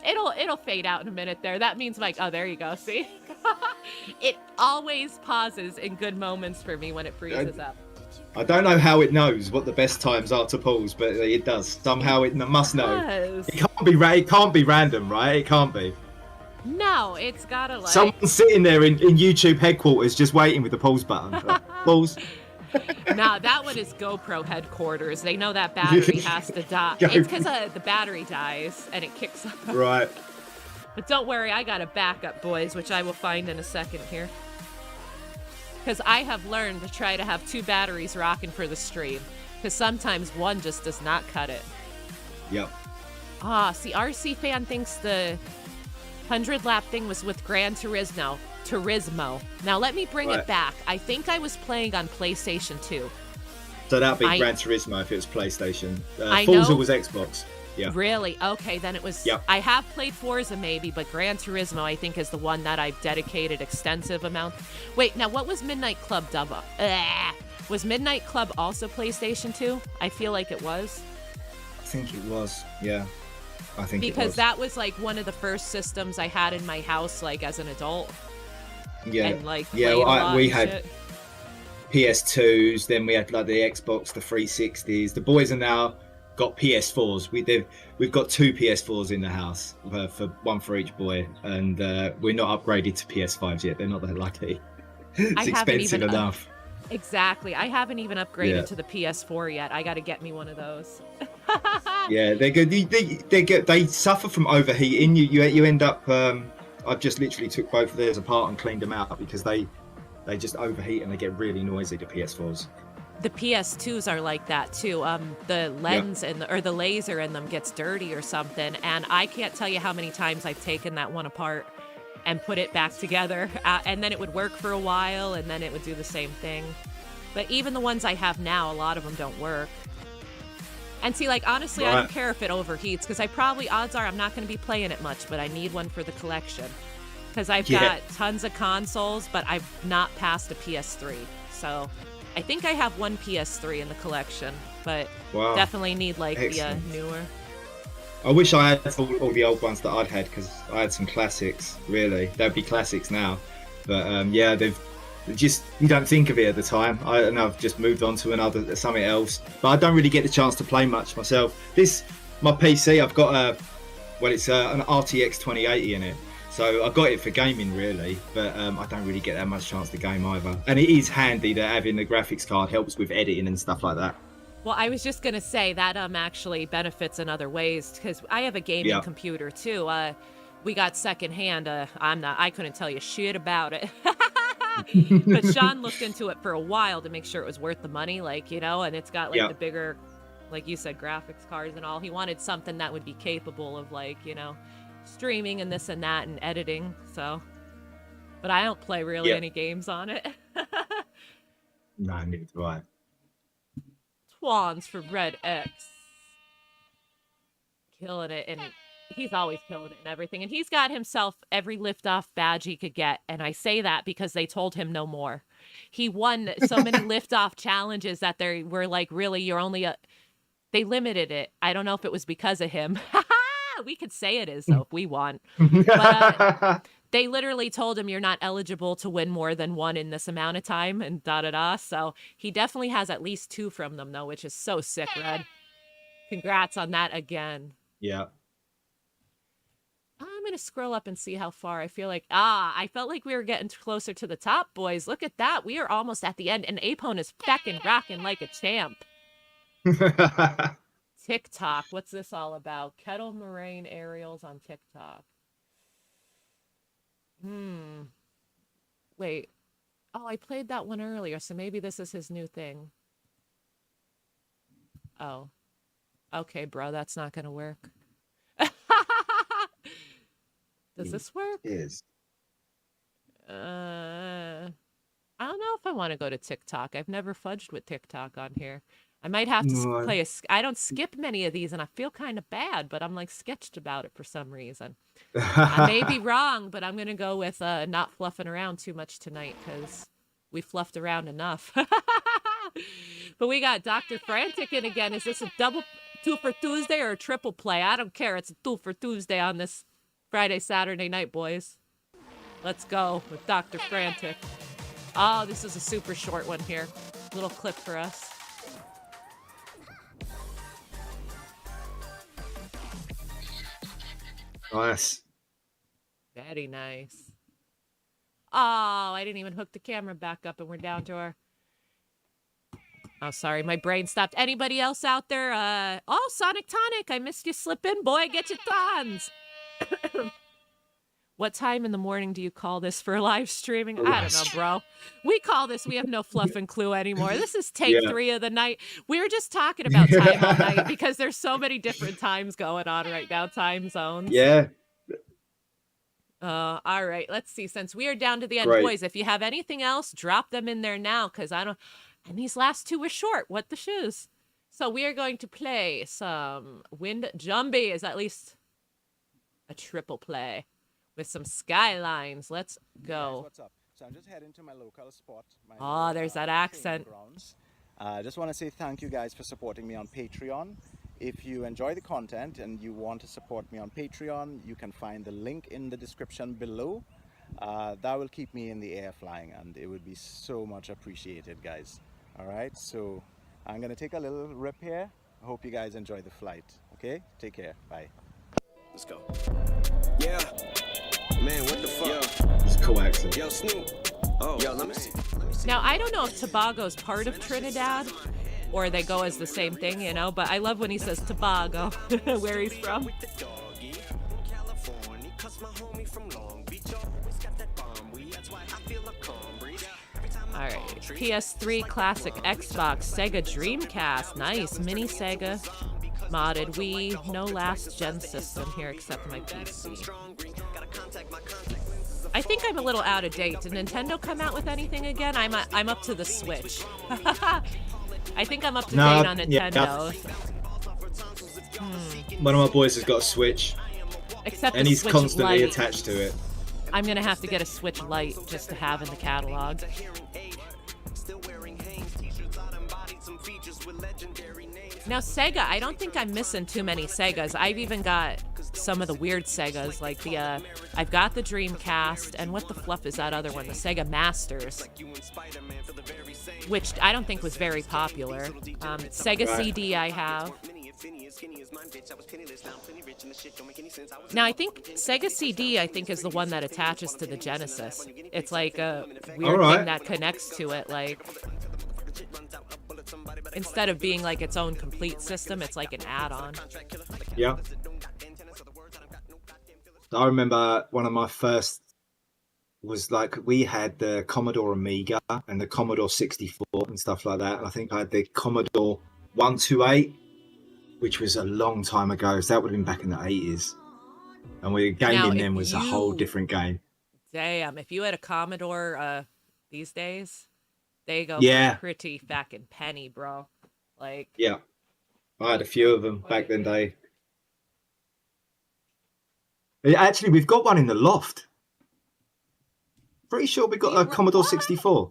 It'll fade out in a minute there. That means like, oh, there you go. See? It always pauses in good moments for me when it freezes up. I don't know how it knows what the best times are to pause, but it does. Somehow it must know. It can't be random, right? It can't be. No, it's gotta like... Someone's sitting there in YouTube headquarters just waiting with the pause button. Pause. Nah, that one is GoPro headquarters. They know that battery has to die. It's because the battery dies and it kicks up. Right. But don't worry, I got a backup, boys, which I will find in a second here. Because I have learned to try to have 2 batteries rocking for the stream. Because sometimes one just does not cut it. Yep. Ah, see, RC fan thinks the 100 lap thing was with Gran Turismo. Turismo. Now let me bring Right. it back. I think I was playing on PlayStation 2. So that'd be Gran Turismo if it was PlayStation. I Forza know. was Xbox. Yeah. Really? Okay, then it was. Yep. I have played Forza maybe, but Gran Turismo I think is the one that I've dedicated extensive amount. Wait, now what was Midnight Club dub? Was Midnight Club also PlayStation 2? I feel like it was. I think it was. Yeah. I think it was. Because that was like one of the first systems I had in my house, like as an adult. Yeah. And like yeah. played a lot We and had shit. PS2s. Then we had like the Xbox, the 360s. The boys are now got PS4s. We've got 2 PS4s in the house, for one for each boy, and we're not upgraded to PS5s yet. They're not that lucky. It's expensive enough. Exactly. I haven't even upgraded to the PS4 yet. I got to get me one of those. Yeah, they're good. They suffer from overheating. You end up. I've just literally took both of theirs apart and cleaned them out because they just overheat and they get really noisy. The PS4s. The PS2s are like that too. The lens or the laser in them gets dirty or something, and I can't tell you how many times I've taken that one apart and put it back together, and then it would work for a while, and then it would do the same thing. But even the ones I have now, a lot of them don't work. And see, like, honestly, I don't care if it overheats, because odds are I'm not going to be playing it much, but I need one for the collection. Because I've got tons of consoles, but I've not passed a PS3. So I think I have one PS3 in the collection, but definitely need, like, the newer. I wish I had all the old ones that I'd had, because I had some classics, really. They'd be classics now. But, yeah, you don't think of it at the time. I've just moved on to something else. But I don't really get the chance to play much myself. My PC, I've got it's an RTX 2080 in it. So I got it for gaming, really, but I don't really get that much chance to game either. And it is handy that having the graphics card helps with editing and stuff like that. Well, I was just gonna say that actually benefits in other ways, because I have a gaming computer too. We got secondhand. I couldn't tell you shit about it. But Sean looked into it for a while to make sure it was worth the money, like, and it's got like the bigger, like you said, graphics cards and all. He wanted something that would be capable of, like, streaming and this and that and editing. So, but I don't play really any games on it. No, neither do I. Swans for Red X. Killing it, and he's always killing it and everything. And he's got himself every lift-off badge he could get. And I say that because they told him no more. He won so many lift-off challenges that they were like, really, you're only they limited it. I don't know if it was because of him. We could say it is, though, if we want. But they literally told him you're not eligible to win more than one in this amount of time, and da-da-da. So he definitely has at least 2 from them, though, which is so sick, Red. Congrats on that again. Yeah. I'm going to scroll up and see how far. I feel like, I felt like we were getting closer to the top, boys. Look at that. We are almost at the end, and APONE is feckin' rocking like a champ. TikTok. What's this all about? Kettle Moraine aerials on TikTok. Wait. Oh, I played that one earlier, so maybe this is his new thing. Oh. Okay, bro, that's not going to work. Does this work? It is. I don't know if I want to go to TikTok. I've never fudged with TikTok on here. I might have to play I don't skip many of these, and I feel kind of bad, but I'm like sketched about it for some reason. I may be wrong, but I'm going to go with not fluffing around too much tonight, because we fluffed around enough. But we got Dr. Frantic in again. Is this a double 2 for Tuesday or a triple play? I don't care. It's a 2 for Tuesday on this Friday, Saturday night, boys. Let's go with Dr. Frantic. Oh, this is a super short one here. Little clip for us. Nice. Very nice. Oh, I didn't even hook the camera back up, and we're down to our... Oh, sorry, my brain stopped. Anybody else out there? Oh, Sonic Tonic, I missed you slip in, boy. Get your tons. What time in the morning do you call this for live streaming? I don't know, bro. We call this, we have no fluff and clue anymore. This is take 3 of the night. We were just talking about time all night because there's so many different times going on right now, time zones. Yeah. All right. Let's see. Since we are down to the end, Great. boys, if you have anything else, drop them in there now, because I don't. And these last two were short. What the shoes? So we are going to play some Wind Jumbie. Is at least a triple play with some skylines. Let's Hey guys, go. what's up? So I'm just heading to my local spot. Oh, there's that accent. I just want to say thank you guys for supporting me on Patreon. If you enjoy the content and you want to support me on Patreon, you can find the link in the description below. That will keep me in the air flying, and it would be so much appreciated, guys. All right, so I'm gonna take a little rip here. I hope you guys enjoy the flight. Okay, take care. Bye. Let's go. Yeah. Man, what the fuck? Yo. It's a cool accent. Yo, Snoop. Oh, yo, let me see. Now, I don't know if Tobago's part of Trinidad or they go as the same thing, you know, but I love when he says Tobago, where he's from. Alright, PS3, Classic, Xbox, Sega Dreamcast, nice, mini Sega, modded Wii, no last gen system here except my PC. I think I'm a little out of date. Did Nintendo come out with anything again? I'm up to the Switch. I think I'm up to date on Nintendo. One of my boys has got a Switch, Except and the he's Switch constantly Lite. attached to it. I'm gonna have to get a Switch Lite just to have in the catalog. Now Sega, I don't think I'm missing too many Segas. I've even got some of the weird Segas, like the I've got the Dreamcast, and what the fluff is that other one? The Sega Masters, which I don't think was very popular. Sega CD I have. Now I think Sega CD is the one that attaches to the Genesis. It's like a weird thing that connects to it, like instead of being like its own complete system, it's like an add-on. Yeah. I remember one of my first was like we had the Commodore Amiga and the Commodore 64 and stuff like that. And I think I had the Commodore 128, which was a long time ago. So that would have been back in the 80s. And gaming then was a whole different game. Damn, if you had a Commodore these days, they go pretty fucking penny, bro. Like, yeah, I had a few of them back then. Actually, we've got one in the loft. Pretty sure we got a Commodore 64.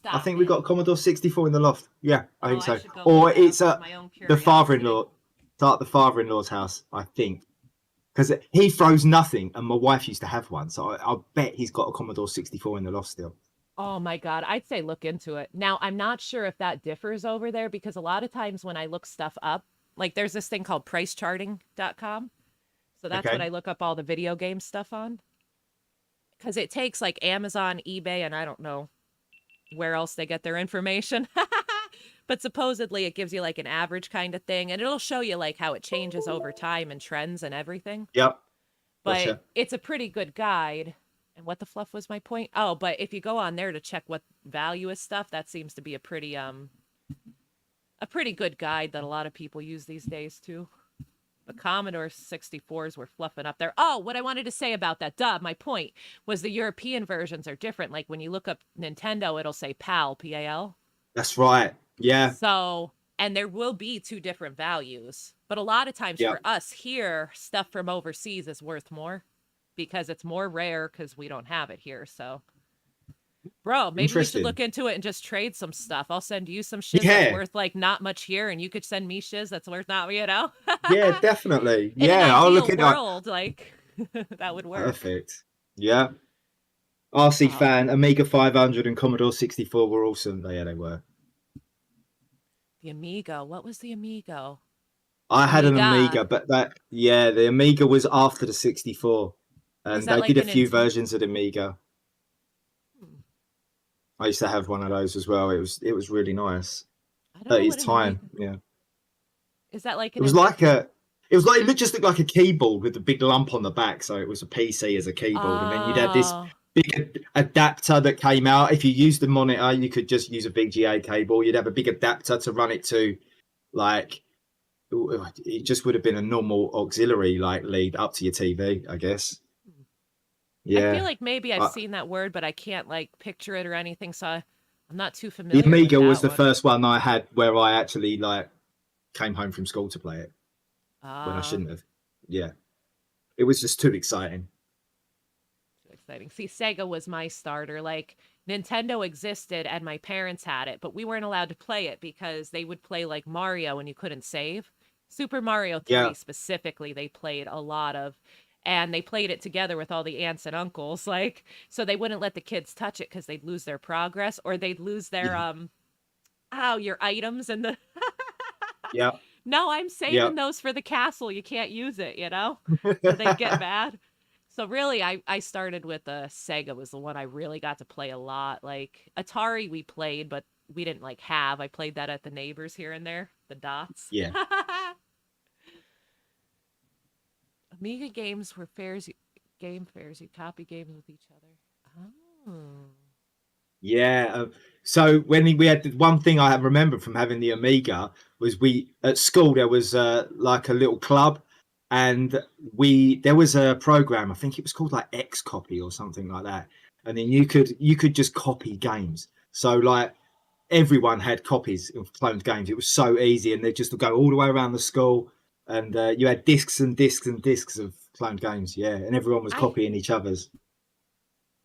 I think we got a Commodore 64 in the loft. Yeah, I think so. Or it's the father-in-law. It's at the father-in-law's house, I think. Because he throws nothing, and my wife used to have one, so I'll bet he's got a Commodore 64 in the loft still. Oh my God, I'd say look into it. Now, I'm not sure if that differs over there, because a lot of times when I look stuff up, like there's this thing called pricecharting.com. So that's what I look up all the video game stuff on. Because it takes like Amazon, eBay, and I don't know where else they get their information. But supposedly it gives you like an average kind of thing, and it'll show you like how it changes over time and trends and everything. Yep. But it's a pretty good guide. And what the fluff was my point? Oh, but if you go on there to check what value is stuff, that seems to be a pretty good guide that a lot of people use these days too. The Commodore 64s were fluffing up there. Oh, what I wanted to say about that, my point was the European versions are different. Like when you look up Nintendo, it'll say PAL, P-A-L. That's right. Yeah. So, and there will be two different values. But a lot of times for us here, stuff from overseas is worth more because it's more rare because we don't have it here. So, bro, maybe we should look into it and just trade some stuff. I'll send you some shit that's worth like not much here, and you could send me shiz that's worth not, you know? Yeah, definitely. In yeah, I'll look at world, like that would work. Perfect. Yeah. RC fan, Amiga 500 and Commodore 64 were awesome. Yeah, they were. The Amiga. What was the Amiga? I had an Amiga, but the Amiga was after the 64. And they did a few versions of the Amiga. I used to have one of those as well. It was really nice. At its time, yeah. Is that like it looked just like a keyboard with a big lump on the back, so it was a PC as a keyboard, and then you'd have this big adapter that came out. If you used the monitor, you could just use a big GA cable. You'd have a big adapter to run it to, like, it just would have been a normal auxiliary like lead up to your TV, I guess. I feel Yeah. like maybe I've Uh, seen that word, but I can't like picture it or anything, so I'm not too the familiar with Amiga was that the one. first one I had where I actually like came home from school to play it when I Ah, shouldn't have. Yeah. It was just too exciting. too exciting. See, Sega was my starter. Like Nintendo existed and my parents had it, but we weren't allowed to play it because they would play like Mario and you couldn't save. Super Mario 3 Yeah. specifically, they played a lot of, and they played it together with all the aunts and uncles, like, so they wouldn't let the kids touch it because they'd lose their progress or they'd lose their Yeah. your items and the Yeah. no, I'm Yeah. saving those for the castle. You can't use it, you know? So they'd get mad. So really, I started with Sega was the one I really got to play a lot. Like Atari we played, but we didn't like have. I played that at the neighbors here and there, the dots. Yeah. Amiga games were game fairs. You copy games with each other. Oh. Yeah. So when we had one thing I remember from having the Amiga was we at school there was like a little club, and there was a program. I think it was called like X Copy or something like that, and then you could just copy games. So like everyone had copies of cloned games. It was so easy, and they just would go all the way around the school, and you had discs and discs and discs of cloned games. Yeah, and everyone was I copying each other's.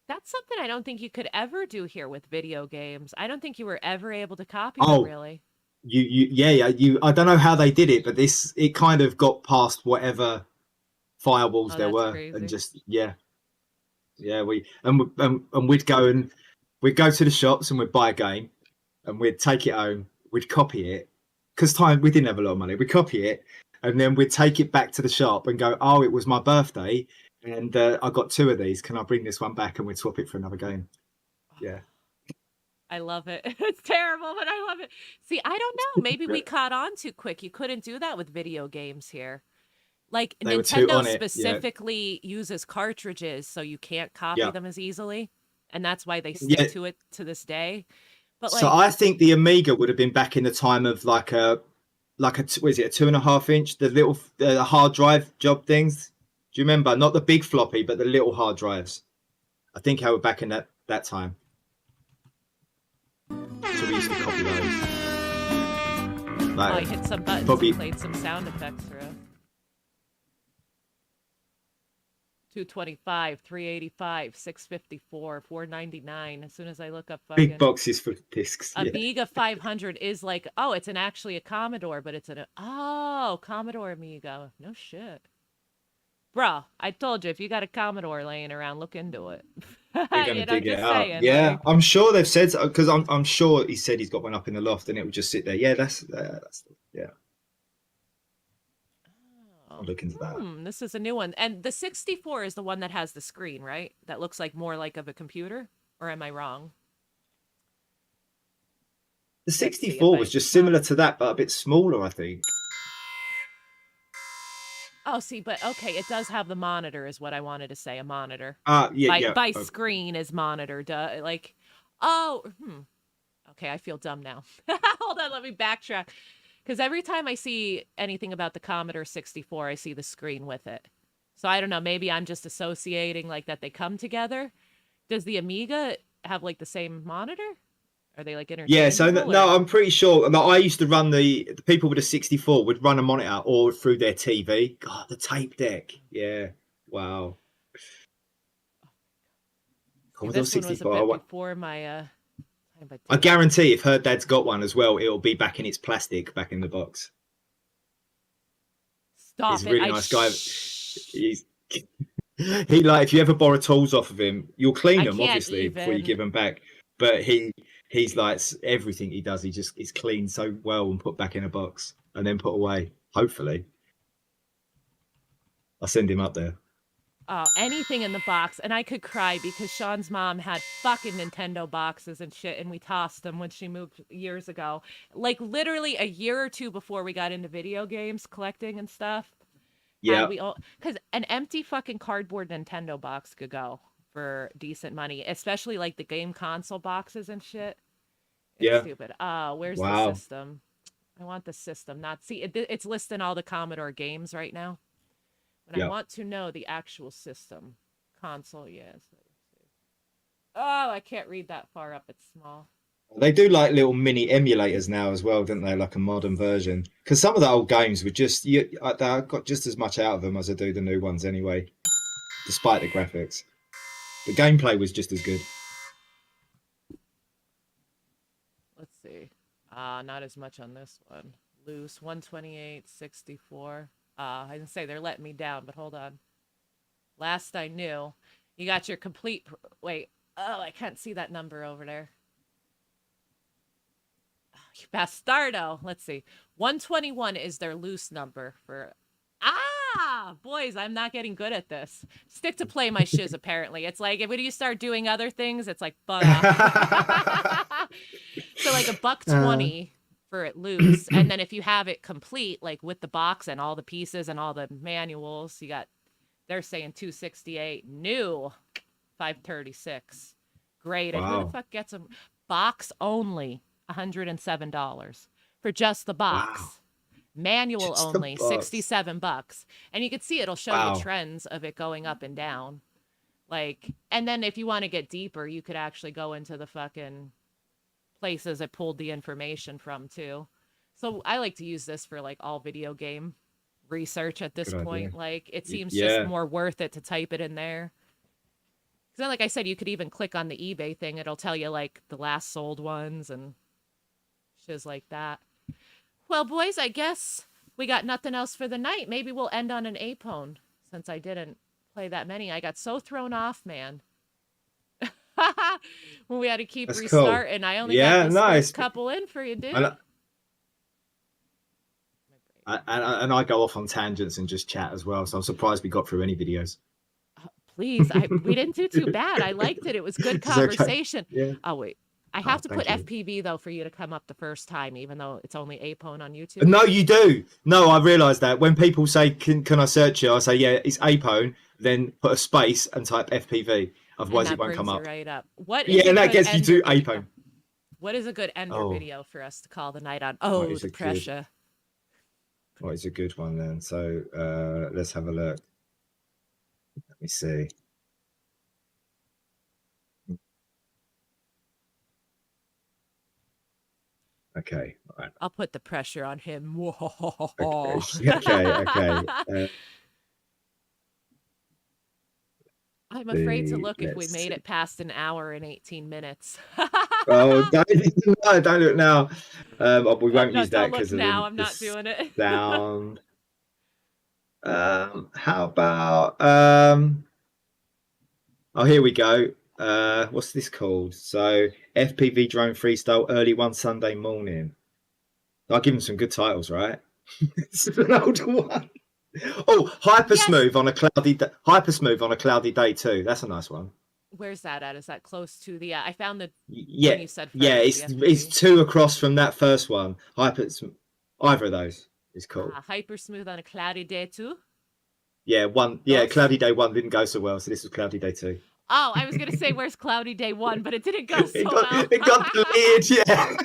That's something I don't think you could ever do here with video games. I don't think you were ever able to copy them Oh, really. you I don't know how they did it, but it kind of got past whatever firewalls Oh, there that's were, and crazy. just and we'd go to the shops and we'd buy a game and we'd take it home, we'd copy it because we didn't have a lot of money. We'd copy it and then we'd take it back to the shop and go, oh, it was my birthday and I got two of these. Can I bring this one back? And we'd swap it for another game. Yeah. I love it. It's terrible, but I love it. See, I don't know. Maybe we caught on too quick. You couldn't do that with video games here. Like They were too Nintendo on it. Yeah. specifically uses cartridges, so you can't copy Yeah. them as easily, and that's why they stick Yeah. to it to this day. But So like, I think the Amiga would have been back in the time of like a what is it, a 2.5 inch, the little hard drive job things. Do you remember? Not the big floppy, but the little hard drives. I think I was back in that time. So we used to copy those. I hit some buttons probably- and played some sound effects through. 225, 385, 654, 499. As soon as I look up fucking big boxes for discs. Yeah. Amiga 500 is like, oh, it's actually a Commodore, but it's Commodore Amiga. No shit. Bruh, I told you, if you got a Commodore laying around, look into it. We're gonna You know, dig it just out. saying, Yeah, like, I'm sure they've said, because I'm sure he said he's got one up in the loft and it would just sit there. Yeah, that's yeah. I'll look into that. This is a new one. And the 64 is the one that has the screen, right? That looks like more like of a computer? Or am I wrong? The see if 64 was I- just similar to that, but a bit smaller, I think. Oh, see, but okay, it does have the monitor, is what I wanted to say. A monitor. Yeah. By screen is monitor. Duh. Like, okay, I feel dumb now. Hold on, let me backtrack. Because every time I see anything about the Commodore 64, I see the screen with it. So I don't know, maybe I'm just associating like that they come together. Does the Amiga have like the same monitor? Are they like interchangeable? Yeah, so no, I'm pretty sure. Like, I used to run the people with a 64 would run a monitor or through their TV. God, the tape deck. Yeah, wow. Commodore This one was a 64. bit before my time, but I guarantee if her dad's got one as well, it'll be back in its plastic, back in the box. Stop He's a it. really nice guy. He like, if you ever borrow tools off of him, you'll clean I them can't obviously before you even. give them back. But he's like, everything he does, is cleaned so well and put back in a box and then put away. Hopefully, I'll send him up there. Oh, anything in the box. And I could cry because Sean's mom had fucking Nintendo boxes and shit, and we tossed them when she moved years ago. Like literally a year or two before we got into video games collecting and stuff. Yeah, because an empty fucking cardboard Nintendo box could go for decent money, especially like the game console boxes and shit. It's Yeah. stupid. Where's Wow. the system? I want the system. It's listing all the Commodore games right now. But I Yeah. want to know the actual system. console, yes. Oh, I can't read that far up. It's small. They do like little mini emulators now as well, don't they? Like a modern version. Because some of the old games were just, I got just as much out of them as I do the new ones anyway, despite the graphics. The gameplay was just as good. Let's see. Not as much on this one. Loose, 128, 64. I didn't say they're letting me down, but hold on. Last I knew, you got your complete... Wait. Oh, I can't see that number over there. Oh, you bastardo. Let's see. 121 is their loose number for... Boys, I'm not getting good at this. Stick to play my shiz, apparently. It's like, when you start doing other things, it's like, butt off. So like $1.20 for it loose. And then if you have it complete, like with the box and all the pieces and all the manuals, you got, they're saying $268. New, $536. Great. Wow. And who the fuck gets them? Box only, $107 for just the box. Wow. Manual Just only, $67. And you can see it'll show Wow. you trends of it going up and down. Like, and then if you want to get deeper, you could actually go into the fucking places it pulled the information from too. So I like to use this for like all video game research at this Good point. idea. Like, it seems Yeah. just more worth it to type it in there. Because then, like I said, you could even click on the eBay thing. It'll tell you like the last sold ones and shiz like that. Well, boys, I guess we got nothing else for the night. Maybe we'll end on an APONE, since I didn't play that many. I got so thrown off, man. When we had to keep That's restarting. cool. I only Yeah, got this nice. first couple in for you, dude. And I go off on tangents and just chat as well, so I'm surprised we got through any videos. Please, we didn't do too bad. I liked it. It was good It's okay. conversation. Yeah. Oh, wait. I have to put thank you. FPV, though, for you to come up the first time, even though it's only APONE on YouTube. No, you do. No, I realise that. When people say, can I search it? I say, yeah, it's APONE, then put a space and type FPV. Otherwise, it won't come up. Right up. What is Yeah, a and that good gets you to ender video? APONE. What is a good ender Oh. video for us to call the night on? Oh, is the a good- pressure. What is a good one then? So let's have a look. Let me see. Okay, all right. I'll put the pressure on him. Okay. I'm afraid to see, look if we let's made see. it past an hour and 18 minutes. Oh, don't look now. We won't No, use that don't look because of now. the, I'm not doing it. sound. How about oh, here we go. What's this called? So FPV drone freestyle early one Sunday morning. I'll give them some good titles, right? It's an older one. Oh, hyper smooth on a cloudy day too. That's a nice one. Where's that at? Is that close to the? I found the Yeah, one you said first, yeah. the It's FPV. 2 across from that first one. Either of those is cool. Hyper smooth on a cloudy day too. Yeah, one. Yeah, Those? cloudy day 1 didn't go so well, so this was cloudy day 2. Oh, I was gonna say where's cloudy day 1, but it didn't go so well. It got deleted. Yeah.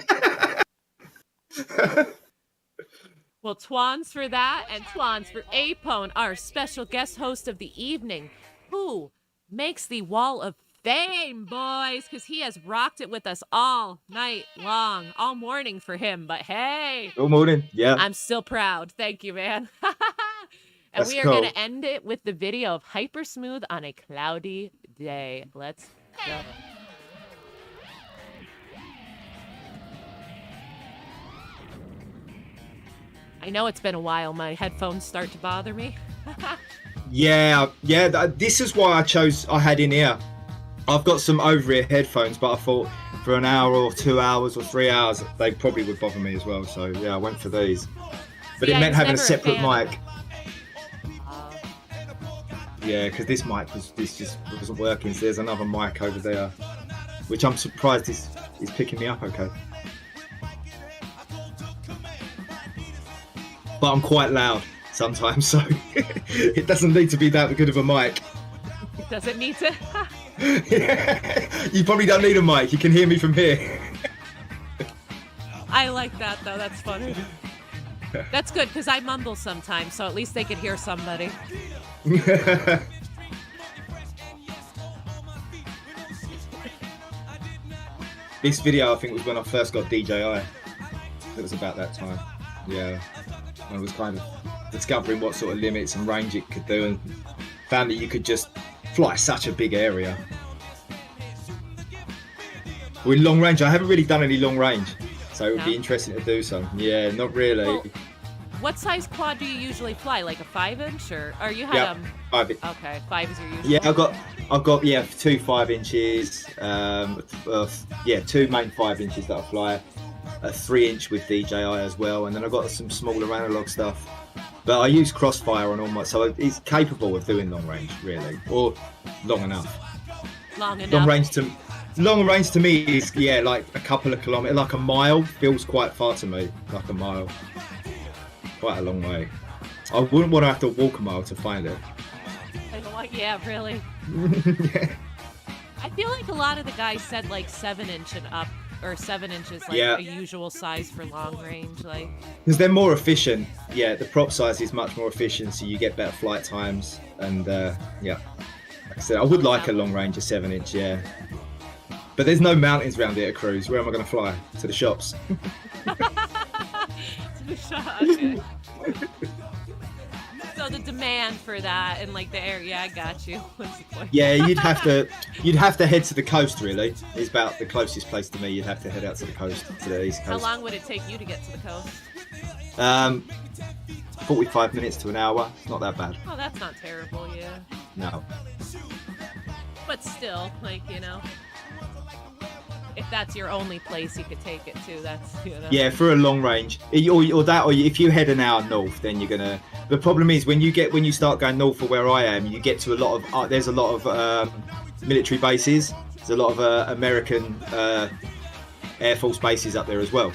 Well, Twans for that, and Twans for APONE, our special guest host of the evening, who makes the wall of fame, boys, because he has rocked it with us all night long, all morning for him. But hey, All morning. Yeah. I'm still proud. Thank you, man. And That's we are cool. going to end it with the video of Hyper Smooth on a cloudy day. Let's go. I know it's been a while. My headphones start to bother me. Yeah. This is why I had in ear. I've got some over-ear headphones, but I thought for an hour or 2 hours or 3 hours, they probably would bother me as well. So yeah, I went for these. But See, it I meant was having a never a separate fan. mic. Yeah, because this mic just wasn't working. So there's another mic over there, which I'm surprised is picking me up okay. But I'm quite loud sometimes, so it doesn't need to be that good of a mic. Does it need to? You probably don't need a mic. You can hear me from here. I like that, though. That's funny. That's good, because I mumble sometimes, so at least they could hear somebody. This video, I think, was when I first got DJI. It was about that time. Yeah. I was kind of discovering what sort of limits and range it could do, and found that you could just fly such a big area. With long range, I haven't really done any long range, so it would be interesting to do some. Yeah, not really. Well, what size quad do you usually fly? Like a 5-inch, or you had 5 inch. Okay, 5 is your usual. Yeah, I've got 2 5 inches. Two main 5 inches that I fly. A 3-inch with DJI as well, and then I've got some smaller analog stuff. But I use Crossfire on all my, so it's capable of doing long range, really, or long enough. Long enough. Long range to me is like a couple of kilometers, like a mile feels quite far to me, like a mile. Quite a long way. I wouldn't want to have to walk a mile to find it. Yeah, really. Yeah. I feel like a lot of the guys said like 7-inch and up, or 7 inches, like a usual size for long range, like. Because they're more efficient. Yeah, the prop size is much more efficient, so you get better flight times. And like I said, I would like a long range of 7-inch, yeah. But there's no mountains around here to cruise. Where am I going to fly? To the shops. To the shop. Okay. So the demand for that and like the area, I got you. What's the point? Yeah, you'd have to head to the coast. Really, it's about the closest place to me. You'd have to head out to the coast, to the east coast. How long would it take you to get to the coast? 45 minutes to an hour. It's not that bad. Oh, that's not terrible, yeah. No. But still, like, you know, if that's your only place you could take it to, that's, you know. Yeah, for a long range, or if you head an hour north, then you're gonna. The problem is when you start going north of where I am, you get to a lot of there's a lot of military bases. There's a lot of American Air Force bases up there as well.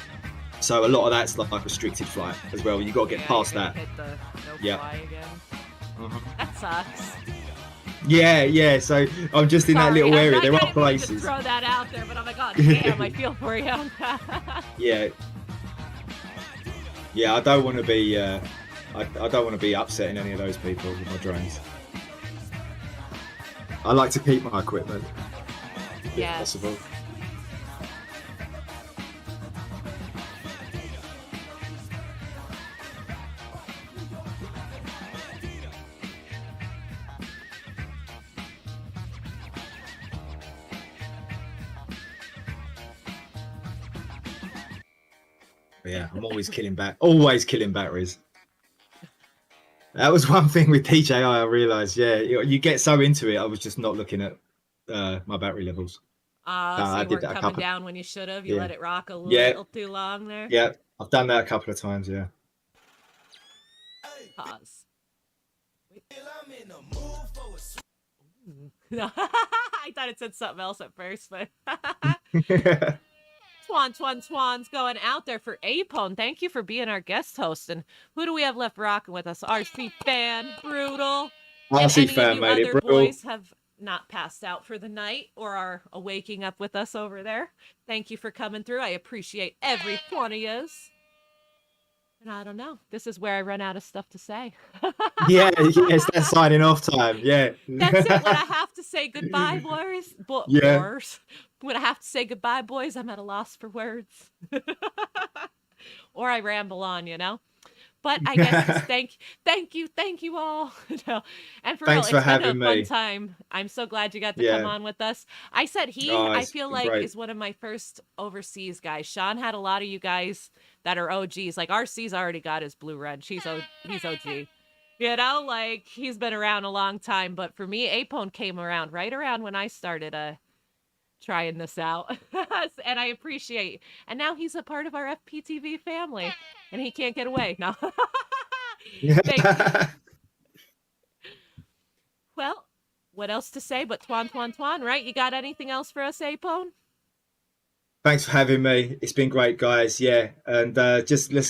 So a lot of that's like restricted flight as well. You got to get past that. Hit the fly again. That sucks. Yeah. So I'm just in that little area. There are places. To throw that out there, but I'm like, oh damn, I feel for you. Yeah. I don't want to be. I don't want to be upsetting any of those people with my drones. I like to keep my equipment, if possible. Yeah, I'm always killing batteries. That was one thing with DJI I realised. Yeah, you get so into it. I was just not looking at my battery levels. So you weren't coming down when you should have. You let it rock a little too long there. Yeah, I've done that a couple of times. Yeah. Pause. No, I thought it said something else at first, but. Swan's going out there for APONE. Thank you for being our guest host. And who do we have left rocking with us? RC Fan, Brutal. RC Fan made it. Brutal. Boys have not passed out for the night or are waking up with us over there. Thank you for coming through. I appreciate every one of yous. And I don't know. This is where I run out of stuff to say. It's that signing off time. Yeah. That's it. When I have to say goodbye, boys. Boys. When I have to say goodbye, boys, I'm at a loss for words. Or I ramble on, you know. But I guess just thank you all. No. And for Thanks real, for it's been having a me. fun time. I'm so glad you got to come on with us. I said I feel like great. Is one of my first overseas guys. Sean had a lot of you guys that are OGs. Like RC's already got his blue wrench. He's OG. You know, like he's been around a long time. But for me, APONE came around right around when I started trying this out. And I appreciate. And now he's a part of our FPTV family. And he can't get away. No. Thank you. Well, what else to say but Twan, right? You got anything else for us, APONE? Thanks for having me. It's been great, guys. Yeah. And just let's